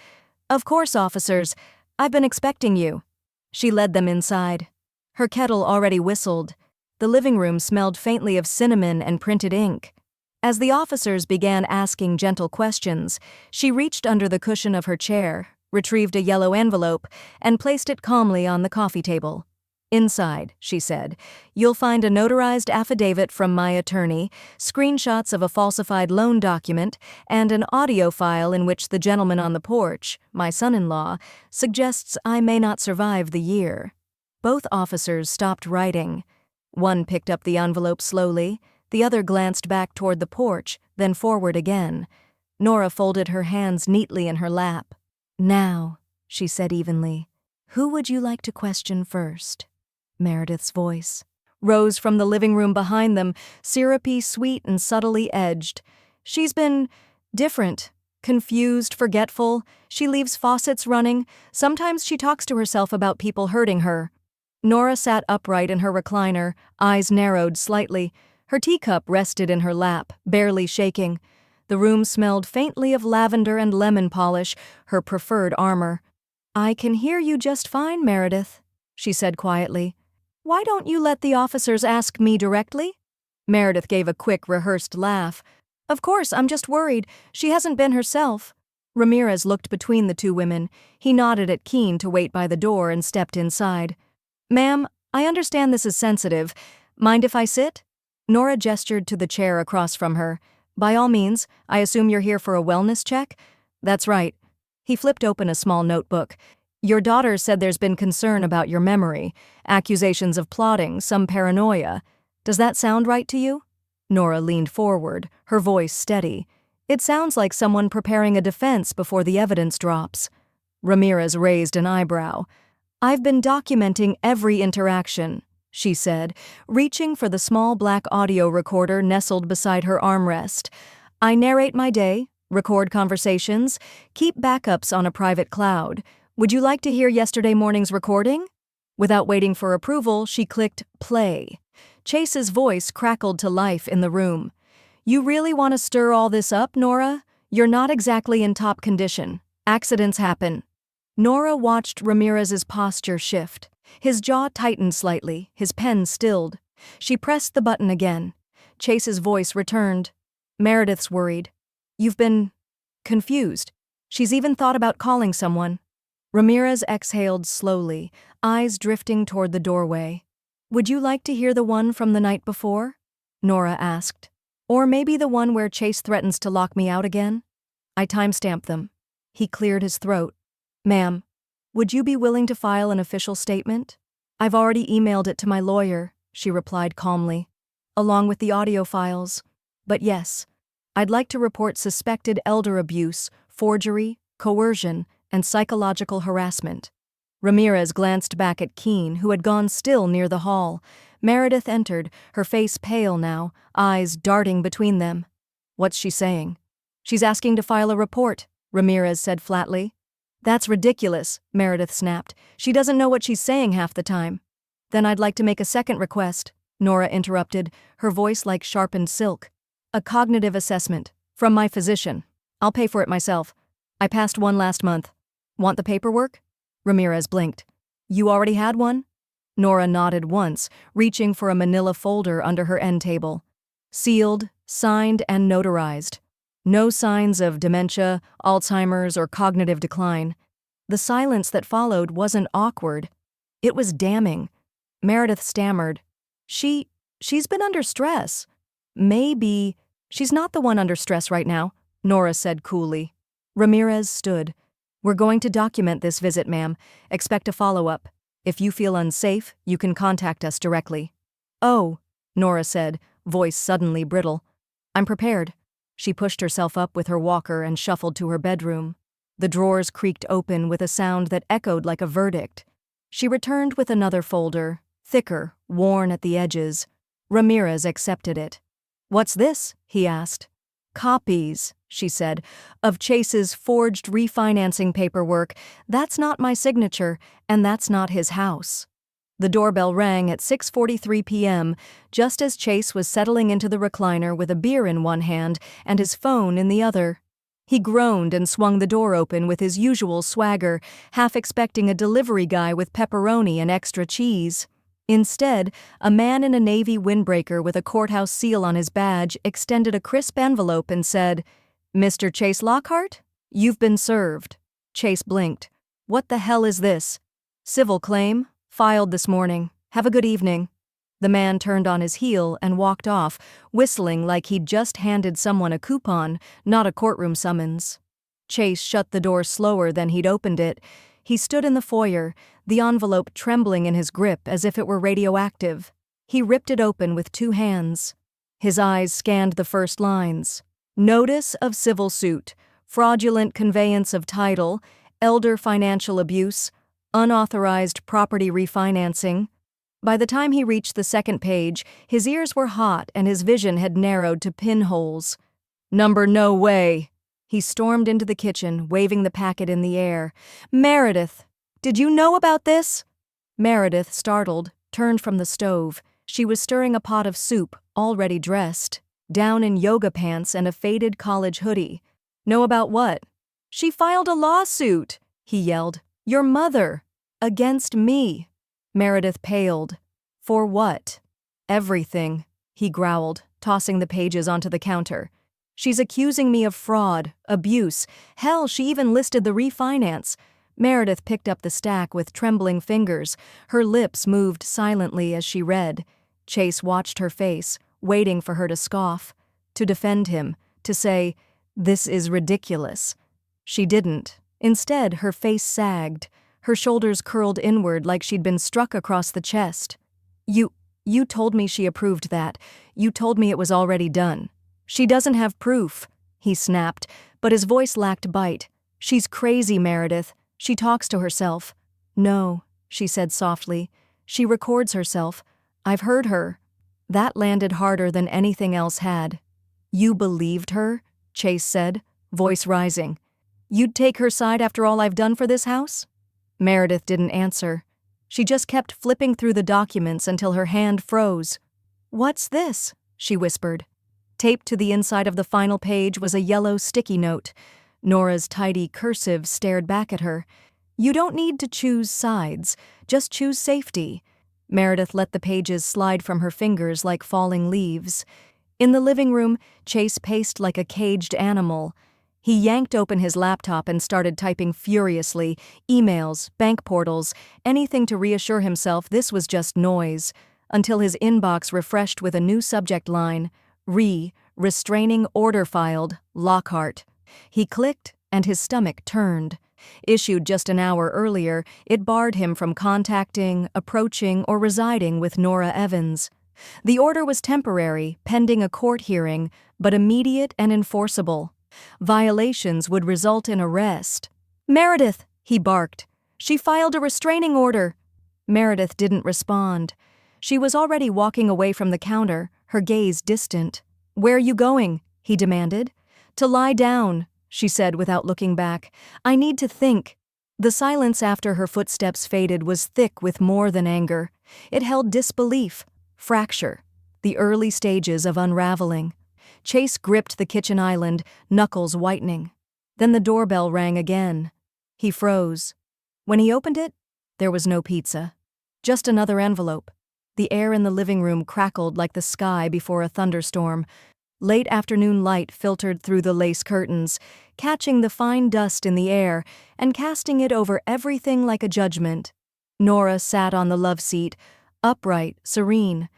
"Of course, officers. I've been expecting you." She led them inside. Her kettle already whistled. The living room smelled faintly of cinnamon and printed ink. As the officers began asking gentle questions, she reached under the cushion of her chair, retrieved a yellow envelope, and placed it calmly on the coffee table. "Inside," she said, "you'll find a notarized affidavit from my attorney, screenshots of a falsified loan document, and an audio file in which the gentleman on the porch, my son-in-law, suggests I may not survive the year." Both officers stopped writing. One picked up the envelope slowly, the other glanced back toward the porch, then forward again. Norah folded her hands neatly in her lap. "Now," she said evenly, "who would you like to question first?" Meredith's voice rose from the living room behind them, syrupy, sweet, and subtly edged. "She's been different, confused, forgetful. She leaves faucets running. Sometimes she talks to herself about people hurting her." Norah sat upright in her recliner, eyes narrowed slightly. Her teacup rested in her lap, barely shaking. The room smelled faintly of lavender and lemon polish, her preferred armor. "I can hear you just fine, Meredith," she said quietly. "Why don't you let the officers ask me directly?" Meredith gave a quick, rehearsed laugh. "Of course, I'm just worried. She hasn't been herself." Ramirez looked between the two women. He nodded at Keene to wait by the door and stepped inside. "Ma'am, I understand this is sensitive. Mind if I sit?" Norah gestured to the chair across from her. "By all means. I assume you're here for a wellness check?" "That's right." He flipped open a small notebook. "Your daughter said there's been concern about your memory, accusations of plotting, some paranoia. Does that sound right to you?" Norah leaned forward, her voice steady. "It sounds like someone preparing a defense before the evidence drops." Ramirez raised an eyebrow. "I've been documenting every interaction," she said, reaching for the small black audio recorder nestled beside her armrest. "I narrate my day, record conversations, keep backups on a private cloud. Would you like to hear yesterday morning's recording?" Without waiting for approval, she clicked play. Chase's voice crackled to life in the room. "You really want to stir all this up, Norah? You're not exactly in top condition. Accidents happen." Norah watched Ramirez's posture shift. His jaw tightened slightly, his pen stilled. She pressed the button again. Chase's voice returned. "Meredith's worried. You've been confused. She's even thought about calling someone." Ramirez exhaled slowly, eyes drifting toward the doorway. "Would you like to hear the one from the night before?" Norah asked. "Or maybe the one where Chase threatens to lock me out again?" I timestamped them. He cleared his throat. "Ma'am, would you be willing to file an official statement?" "I've already emailed it to my lawyer," she replied calmly, "along with the audio files. But yes, I'd like to report suspected elder abuse, forgery, coercion, and psychological harassment." Ramirez glanced back at Keene, who had gone still near the hall. Meredith entered, her face pale now, eyes darting between them. "What's she saying?" "She's asking to file a report," Ramirez said flatly. "That's ridiculous," Meredith snapped. "She doesn't know what she's saying half the time." "Then I'd like to make a second request," Norah interrupted, her voice like sharpened silk. "A cognitive assessment. From my physician. I'll pay for it myself. I passed one last month. Want the paperwork?" Ramirez blinked. "You already had one?" Norah nodded once, reaching for a manila folder under her end table. Sealed, signed, and notarized. No signs of dementia, Alzheimer's, or cognitive decline. The silence that followed wasn't awkward. It was damning. Meredith stammered. She's been under stress." "Maybe. She's not the one under stress right now," Norah said coolly. Ramirez stood. "We're going to document this visit, ma'am. Expect a follow-up. If you feel unsafe, you can contact us directly." "Oh," Norah said, voice suddenly brittle. "I'm prepared." She pushed herself up with her walker and shuffled to her bedroom. The drawers creaked open with a sound that echoed like a verdict. She returned with another folder, thicker, worn at the edges. Ramirez accepted it. "What's this?" he asked. "Copies," she said, "of Chase's forged refinancing paperwork. That's not my signature, and that's not his house." The doorbell rang at 6:43 p.m., just as Chase was settling into the recliner with a beer in one hand and his phone in the other. He groaned and swung the door open with his usual swagger, half expecting a delivery guy with pepperoni and extra cheese. Instead, a man in a navy windbreaker with a courthouse seal on his badge extended a crisp envelope and said, "Mr. Chase Lockhart? You've been served." Chase blinked. "What the hell is this?" "Civil claim. Filed this morning. Have a good evening." The man turned on his heel and walked off, whistling like he'd just handed someone a coupon, not a courtroom summons. Chase shut the door slower than he'd opened it. He stood in the foyer, the envelope trembling in his grip as if it were radioactive. He ripped it open with two hands. His eyes scanned the first lines. "Notice of civil suit, fraudulent conveyance of title, elder financial abuse, unauthorized property refinancing." By the time he reached the second page, his ears were hot and his vision had narrowed to pinholes. "Number no way." He stormed into the kitchen, waving the packet in the air. "Meredith, did you know about this?" Meredith, startled, turned from the stove. She was stirring a pot of soup, already dressed, down in yoga pants and a faded college hoodie. "Know about what?" "She filed a lawsuit," he yelled. "Your mother. Against me." Meredith paled. "For what?" "Everything," he growled, tossing the pages onto the counter. "She's accusing me of fraud, abuse. Hell, she even listed the refinance." Meredith picked up the stack with trembling fingers. Her lips moved silently as she read. Chase watched her face, waiting for her to scoff, to defend him, to say, "This is ridiculous." She didn't. Instead, her face sagged. Her shoulders curled inward like she'd been struck across the chest. You told me she approved that. You told me it was already done." "She doesn't have proof," he snapped, but his voice lacked bite. "She's crazy, Meredith. She talks to herself." "No," she said softly. "She records herself. I've heard her. That landed harder than anything else had. You believed her? Chase said, voice rising. You'd take her side after all I've done for this house? Meredith didn't answer. She just kept flipping through the documents until her hand froze. What's this? She whispered. Taped to the inside of the final page was a yellow sticky note. Norah's tidy cursive stared back at her. You don't need to choose sides, just choose safety. Meredith let the pages slide from her fingers like falling leaves. In the living room, Chase paced like a caged animal. He yanked open his laptop and started typing furiously, emails, bank portals, anything to reassure himself this was just noise, until his inbox refreshed with a new subject line, restraining order filed, Lockhart. He clicked, and his stomach turned. Issued just an hour earlier, it barred him from contacting, approaching, or residing with Norah Evans. The order was temporary, pending a court hearing, but immediate and enforceable. Violations would result in arrest. Meredith, he barked. She filed a restraining order. Meredith didn't respond. She was already walking away from the counter, her gaze distant. Where are you going? He demanded. To lie down, she said without looking back. I need to think. The silence after her footsteps faded was thick with more than anger. It held disbelief, fracture, the early stages of unraveling. Chase gripped the kitchen island, knuckles whitening. Then the doorbell rang again. He froze. When he opened it, there was no pizza. Just another envelope. The air in the living room crackled like the sky before a thunderstorm. Late afternoon light filtered through the lace curtains, catching the fine dust in the air and casting it over everything like a judgment. Norah sat on the love seat, upright, serene,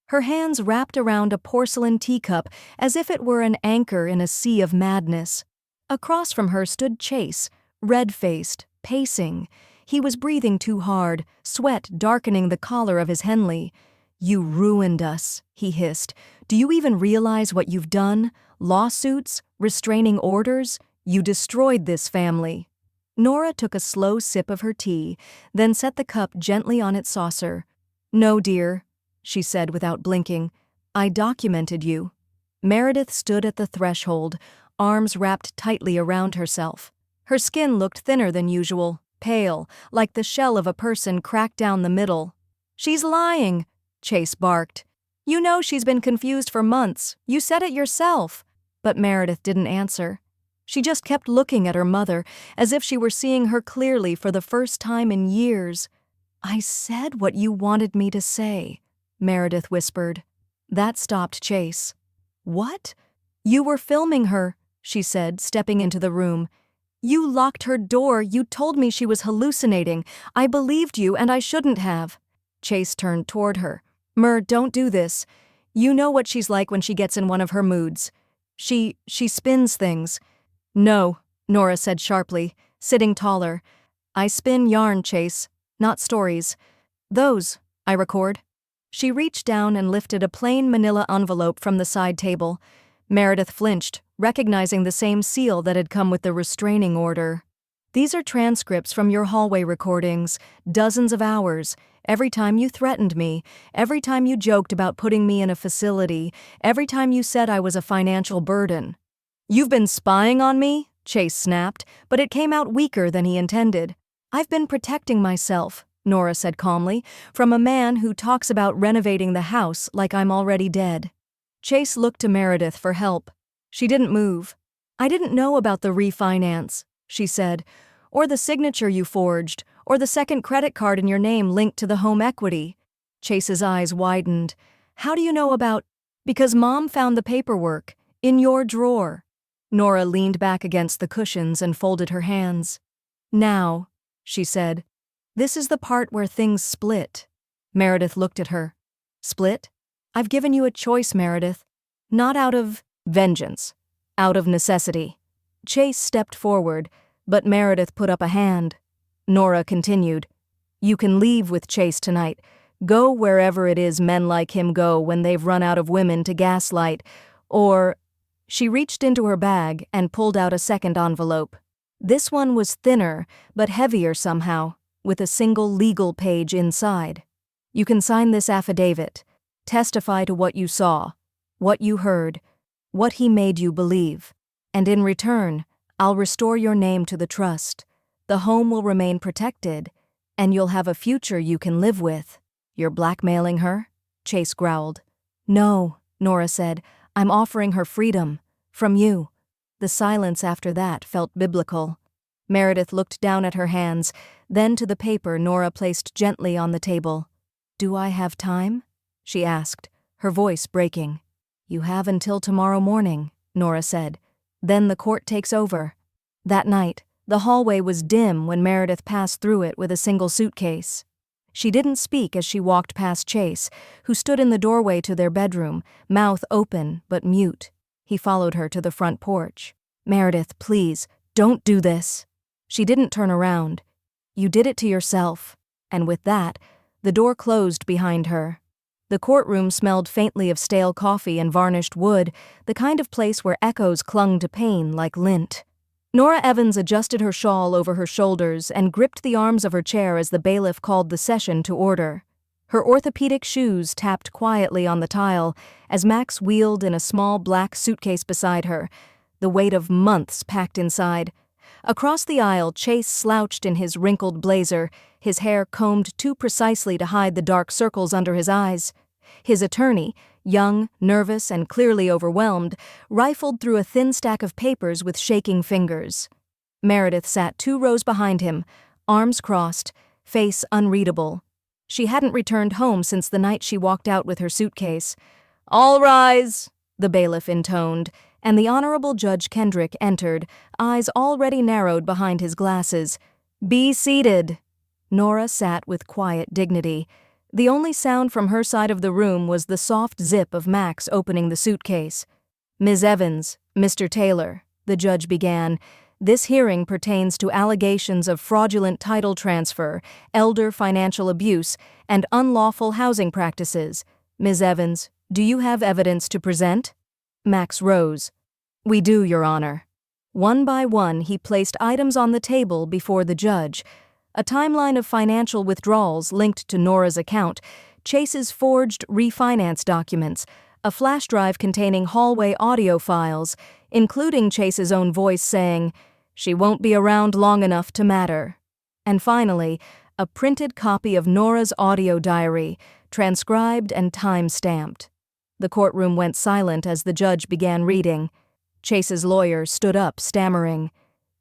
her hands wrapped around a porcelain teacup as if it were an anchor in a sea of madness. Across from her stood Chase, red-faced, pacing. He was breathing too hard, sweat darkening the collar of his Henley. You ruined us, he hissed. Do you even realize what you've done? Lawsuits? Restraining orders? You destroyed this family. Norah took a slow sip of her tea, then set the cup gently on its saucer. No, dear, she said without blinking. I documented you. Meredith stood at the threshold, arms wrapped tightly around herself. Her skin looked thinner than usual, pale, like the shell of a person cracked down the middle. She's lying, Chase barked. You know she's been confused for months. You said it yourself. But Meredith didn't answer. She just kept looking at her mother, as if she were seeing her clearly for the first time in years. I said what you wanted me to say, Meredith whispered. That stopped Chase. What? You were filming her, she said, stepping into the room. You locked her door. You told me she was hallucinating. I believed you, and I shouldn't have. Chase turned toward her. Mer, don't do this. You know what she's like when she gets in one of her moods. She spins things. No, Norah said sharply, sitting taller. I spin yarn, Chase, not stories. Those, I record. She reached down and lifted a plain manila envelope from the side table. Meredith flinched, recognizing the same seal that had come with the restraining order. These are transcripts from your hallway recordings, dozens of hours. Every time you threatened me, every time you joked about putting me in a facility, every time you said I was a financial burden. You've been spying on me? Chase snapped, but it came out weaker than he intended. I've been protecting myself, Norah said calmly, from a man who talks about renovating the house like I'm already dead. Chase looked to Meredith for help. She didn't move. I didn't know about the refinance, she said, or the signature you forged, or the second credit card in your name linked to the home equity. Chase's eyes widened. How do you know about? Because Mom found the paperwork, in your drawer. Norah leaned back against the cushions and folded her hands. Now, she said, this is the part where things split. Meredith looked at her. Split? I've given you a choice, Meredith. Not out of vengeance. Out of necessity. Chase stepped forward, but Meredith put up a hand. Norah continued. You can leave with Chase tonight. Go wherever it is men like him go when they've run out of women to gaslight. Or... She reached into her bag and pulled out a second envelope. This one was thinner, but heavier somehow, with a single legal page inside. You can sign this affidavit. Testify to what you saw, what you heard, what he made you believe. And in return, I'll restore your name to the trust. The home will remain protected, and you'll have a future you can live with." "You're blackmailing her?" Chase growled. "No," Norah said. "I'm offering her freedom. From you." The silence after that felt biblical. Meredith looked down at her hands, then to the paper Norah placed gently on the table. "Do I have time?" she asked, her voice breaking. "You have until tomorrow morning," Norah said. "Then the court takes over." That night, the hallway was dim when Meredith passed through it with a single suitcase. She didn't speak as she walked past Chase, who stood in the doorway to their bedroom, mouth open but mute. He followed her to the front porch. "Meredith, please, don't do this." She didn't turn around. "You did it to yourself." And with that, the door closed behind her. The courtroom smelled faintly of stale coffee and varnished wood, the kind of place where echoes clung to pain like lint. Norah Evans adjusted her shawl over her shoulders and gripped the arms of her chair as the bailiff called the session to order. Her orthopedic shoes tapped quietly on the tile as Max wheeled in a small black suitcase beside her, the weight of months packed inside. Across the aisle, Chase slouched in his wrinkled blazer, his hair combed too precisely to hide the dark circles under his eyes. His attorney, young, nervous, and clearly overwhelmed, rifled through a thin stack of papers with shaking fingers. Meredith sat 2 rows behind him, arms crossed, face unreadable. She hadn't returned home since the night she walked out with her suitcase. "All rise," the bailiff intoned, and the Honorable Judge Kendrick entered, eyes already narrowed behind his glasses. "Be seated." Norah sat with quiet dignity. The only sound from her side of the room was the soft zip of Max opening the suitcase. "Ms. Evans, Mr. Taylor," the judge began, "this hearing pertains to allegations of fraudulent title transfer, elder financial abuse, and unlawful housing practices. Ms. Evans, do you have evidence to present?" Max rose. "We do, Your Honor." One by one, he placed items on the table before the judge. A timeline of financial withdrawals linked to Norah's account, Chase's forged refinance documents, a flash drive containing hallway audio files, including Chase's own voice saying, "She won't be around long enough to matter." And finally, a printed copy of Norah's audio diary, transcribed and time-stamped. The courtroom went silent as the judge began reading. Chase's lawyer stood up, stammering,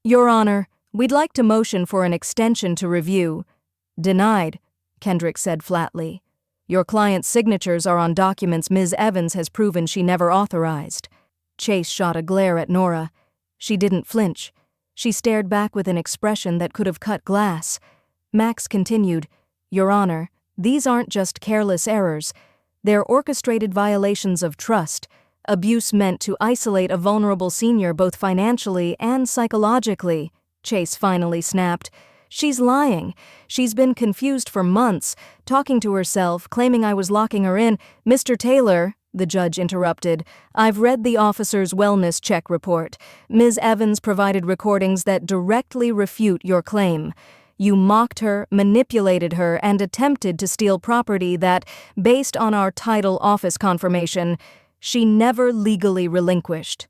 "Your Honor, we'd like to motion for an extension to review." "Denied," Kendrick said flatly. "Your client's signatures are on documents Ms. Evans has proven she never authorized." Chase shot a glare at Norah. She didn't flinch. She stared back with an expression that could have cut glass. Max continued, "Your Honor, these aren't just careless errors. They're orchestrated violations of trust, abuse meant to isolate a vulnerable senior both financially and psychologically." Chase finally snapped. "She's lying. She's been confused for months, talking to herself, claiming I was locking her in." "Mr. Taylor," the judge interrupted, "I've read the officer's wellness check report. Ms. Evans provided recordings that directly refute your claim. You mocked her, manipulated her, and attempted to steal property that, based on our title office confirmation, she never legally relinquished."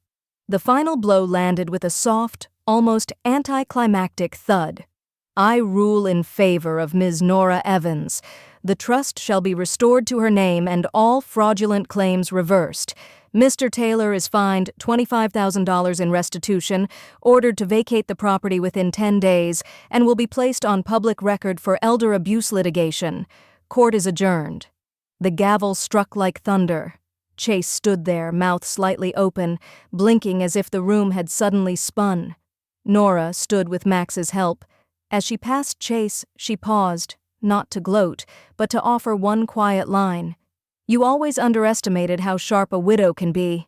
The final blow landed with a soft, almost anticlimactic thud. "I rule in favor of Ms. Norah Evans. The trust shall be restored to her name and all fraudulent claims reversed. Mr. Taylor is fined $25,000 in restitution, ordered to vacate the property within 10 days, and will be placed on public record for elder abuse litigation. Court is adjourned." The gavel struck like thunder. Chase stood there, mouth slightly open, blinking as if the room had suddenly spun. Norah stood with Max's help. As she passed Chase, she paused, not to gloat, but to offer one quiet line. "You always underestimated how sharp a widow can be."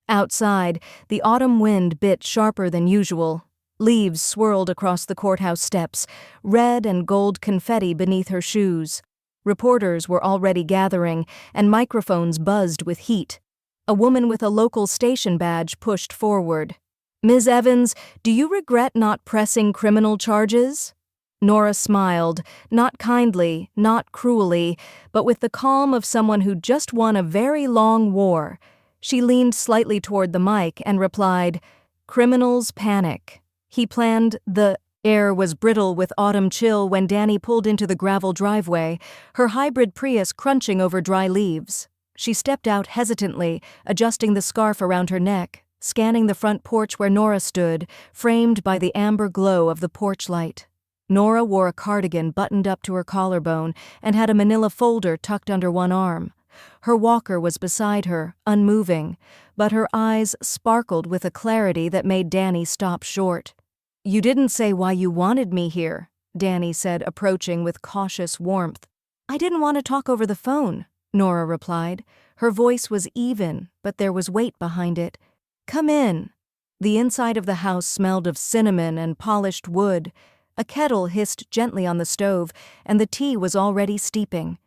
Outside, the autumn wind bit sharper than usual. Leaves swirled across the courthouse steps, red and gold confetti beneath her shoes. Reporters were already gathering, and microphones buzzed with heat. A woman with a local station badge pushed forward. "Ms. Evans, do you regret not pressing criminal charges?" Norah smiled, not kindly, not cruelly, but with the calm of someone who'd just won a very long war. She leaned slightly toward the mic and replied, "Criminals panic." He planned the air was brittle with autumn chill when Dany pulled into the gravel driveway, her hybrid Prius crunching over dry leaves. She stepped out hesitantly, adjusting the scarf around her neck, scanning the front porch where Norah stood, framed by the amber glow of the porch light. Norah wore a cardigan buttoned up to her collarbone and had a manila folder tucked under one arm. Her walker was beside her, unmoving, but her eyes sparkled with a clarity that made Dany stop short. "You didn't say why you wanted me here," Dany said, approaching with cautious warmth. "I didn't want to talk over the phone," Norah replied. Her voice was even, but there was weight behind it. "Come in." The inside of the house smelled of cinnamon and polished wood. A kettle hissed gently on the stove, and the tea was already steeping.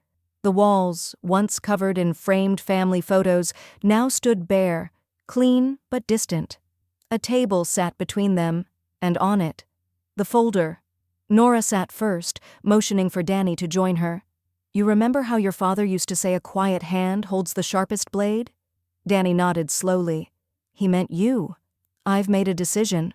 The walls, once covered in framed family photos, now stood bare, clean but distant. A table sat between them, and on it, the folder. Norah sat first, motioning for Dany to join her. "You remember how your father used to say a quiet hand holds the sharpest blade?" Dany nodded slowly. "He meant you. I've made a decision,"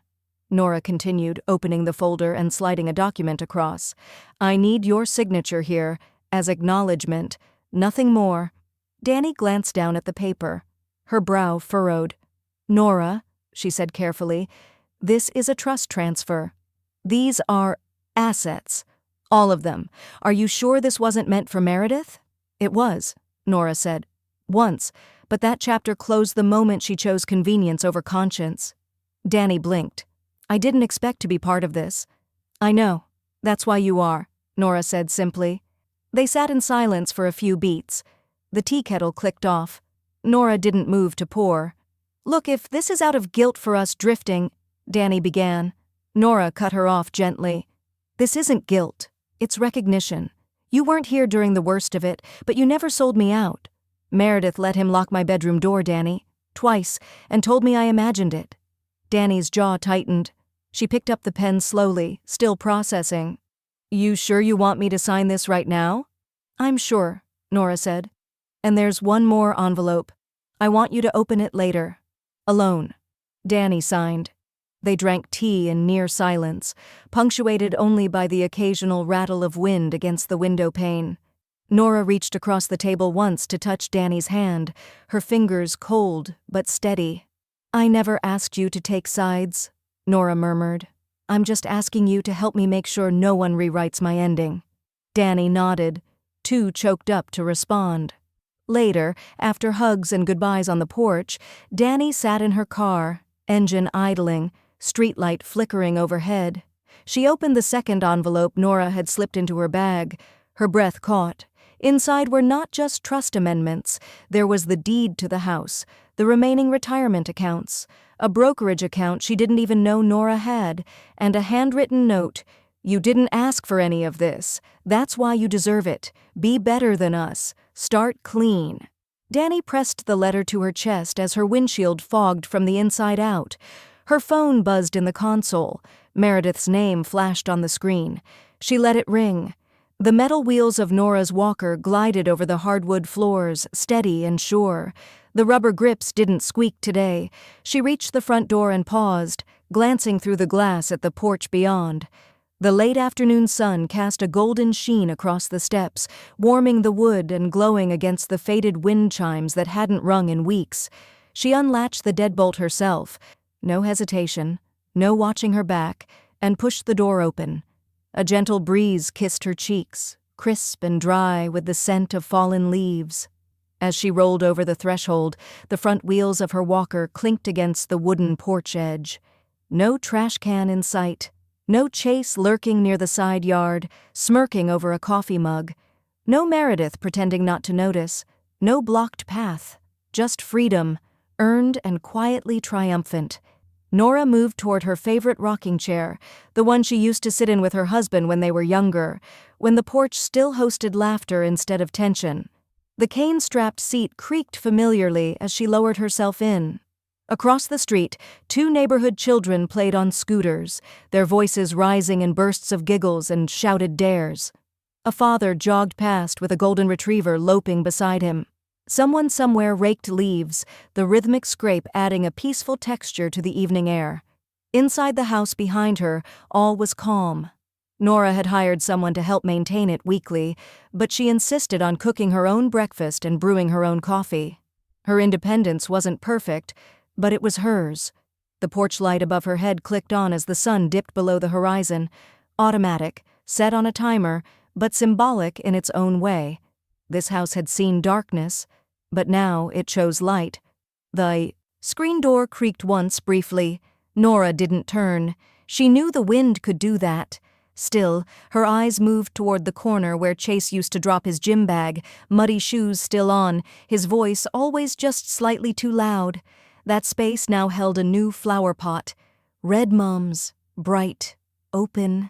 Norah continued, opening the folder and sliding a document across. "I need your signature here, as acknowledgement, nothing more." Dany glanced down at the paper. Her brow furrowed. "Norah," she said carefully, "this is a trust transfer. These are assets. All of them. Are you sure this wasn't meant for Meredith?" "It was," Norah said. "Once, but that chapter closed the moment she chose convenience over conscience." Dany blinked. "I didn't expect to be part of this." "I know. That's why you are," Norah said simply. They sat in silence for a few beats. The tea kettle clicked off. Norah didn't move to pour. "Look, if this is out of guilt for us drifting," Dany began. Norah cut her off gently. "This isn't guilt. It's recognition. You weren't here during the worst of it, but you never sold me out. Meredith let him lock my bedroom door, Dany, twice, and told me I imagined it." Dany's jaw tightened. She picked up the pen slowly, still processing. "You sure you want me to sign this right now?" "I'm sure," Norah said. "And there's one more envelope. I want you to open it later. Alone." Dany signed. They drank tea in near silence, punctuated only by the occasional rattle of wind against the window pane. Norah reached across the table once to touch Dany's hand, her fingers cold but steady. "I never asked you to take sides," Norah murmured. "I'm just asking you to help me make sure no one rewrites my ending." Dany nodded, too choked up to respond. Later, after hugs and goodbyes on the porch, Dany sat in her car, engine idling, streetlight flickering overhead. She opened the second envelope Norah had slipped into her bag. Her breath caught. Inside were not just trust amendments. There was the deed to the house, the remaining retirement accounts, a brokerage account she didn't even know Norah had, and a handwritten note. "You didn't ask for any of this. That's why you deserve it. Be better than us. Start clean." Dany pressed the letter to her chest as her windshield fogged from the inside out. Her phone buzzed in the console. Meredith's name flashed on the screen. She let it ring. The metal wheels of Norah's walker glided over the hardwood floors, steady and sure. The rubber grips didn't squeak today. She reached the front door and paused, glancing through the glass at the porch beyond. The late afternoon sun cast a golden sheen across the steps, warming the wood and glowing against the faded wind chimes that hadn't rung in weeks. She unlatched the deadbolt herself. No hesitation, no watching her back, and pushed the door open. A gentle breeze kissed her cheeks, crisp and dry with the scent of fallen leaves. As she rolled over the threshold, the front wheels of her walker clinked against the wooden porch edge. No trash can in sight. No Chase lurking near the side yard, smirking over a coffee mug. No Meredith pretending not to notice. No blocked path. Just freedom, earned and quietly triumphant. Norah moved toward her favorite rocking chair, the one she used to sit in with her husband when they were younger, when the porch still hosted laughter instead of tension. The cane-strapped seat creaked familiarly as she lowered herself in. Across the street, two neighborhood children played on scooters, their voices rising in bursts of giggles and shouted dares. A father jogged past with a golden retriever loping beside him. Someone somewhere raked leaves, the rhythmic scrape adding a peaceful texture to the evening air. Inside the house behind her, all was calm. Norah had hired someone to help maintain it weekly, but she insisted on cooking her own breakfast and brewing her own coffee. Her independence wasn't perfect, but it was hers. The porch light above her head clicked on as the sun dipped below the horizon, automatic, set on a timer, but symbolic in its own way. This house had seen darkness, but now it chose light. The screen door creaked once briefly. Norah didn't turn. She knew the wind could do that. Still, her eyes moved toward the corner where Chase used to drop his gym bag, muddy shoes still on, his voice always just slightly too loud. That space now held a new flower pot. Red mums, bright, open,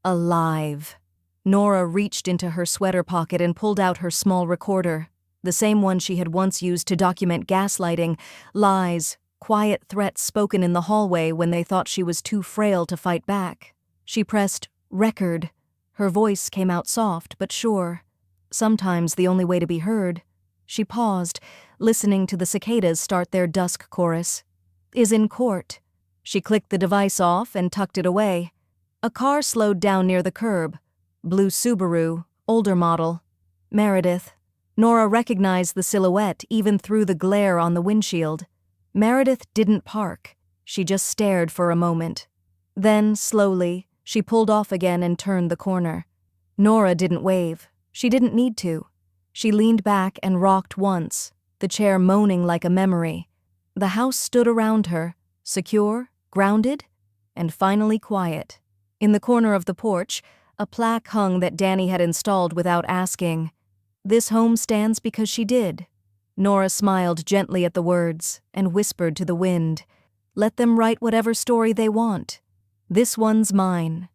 alive. Norah reached into her sweater pocket and pulled out her small recorder, the same one she had once used to document gaslighting, lies, quiet threats spoken in the hallway when they thought she was too frail to fight back. She pressed record. Her voice came out soft but sure. Sometimes the only way to be heard. She paused, listening to the cicadas start their dusk chorus. Is in court. She clicked the device off and tucked it away. A car slowed down near the curb. Blue Subaru, older model. Meredith. Norah recognized the silhouette even through the glare on the windshield. Meredith didn't park. She just stared for a moment. Then, slowly, she pulled off again and turned the corner. Norah didn't wave. She didn't need to. She leaned back and rocked once, the chair moaning like a memory. The house stood around her, secure, grounded, and finally quiet. In the corner of the porch, a plaque hung that Dany had installed without asking. This home stands because she did. Norah smiled gently at the words and whispered to the wind, let them write whatever story they want. This one's mine.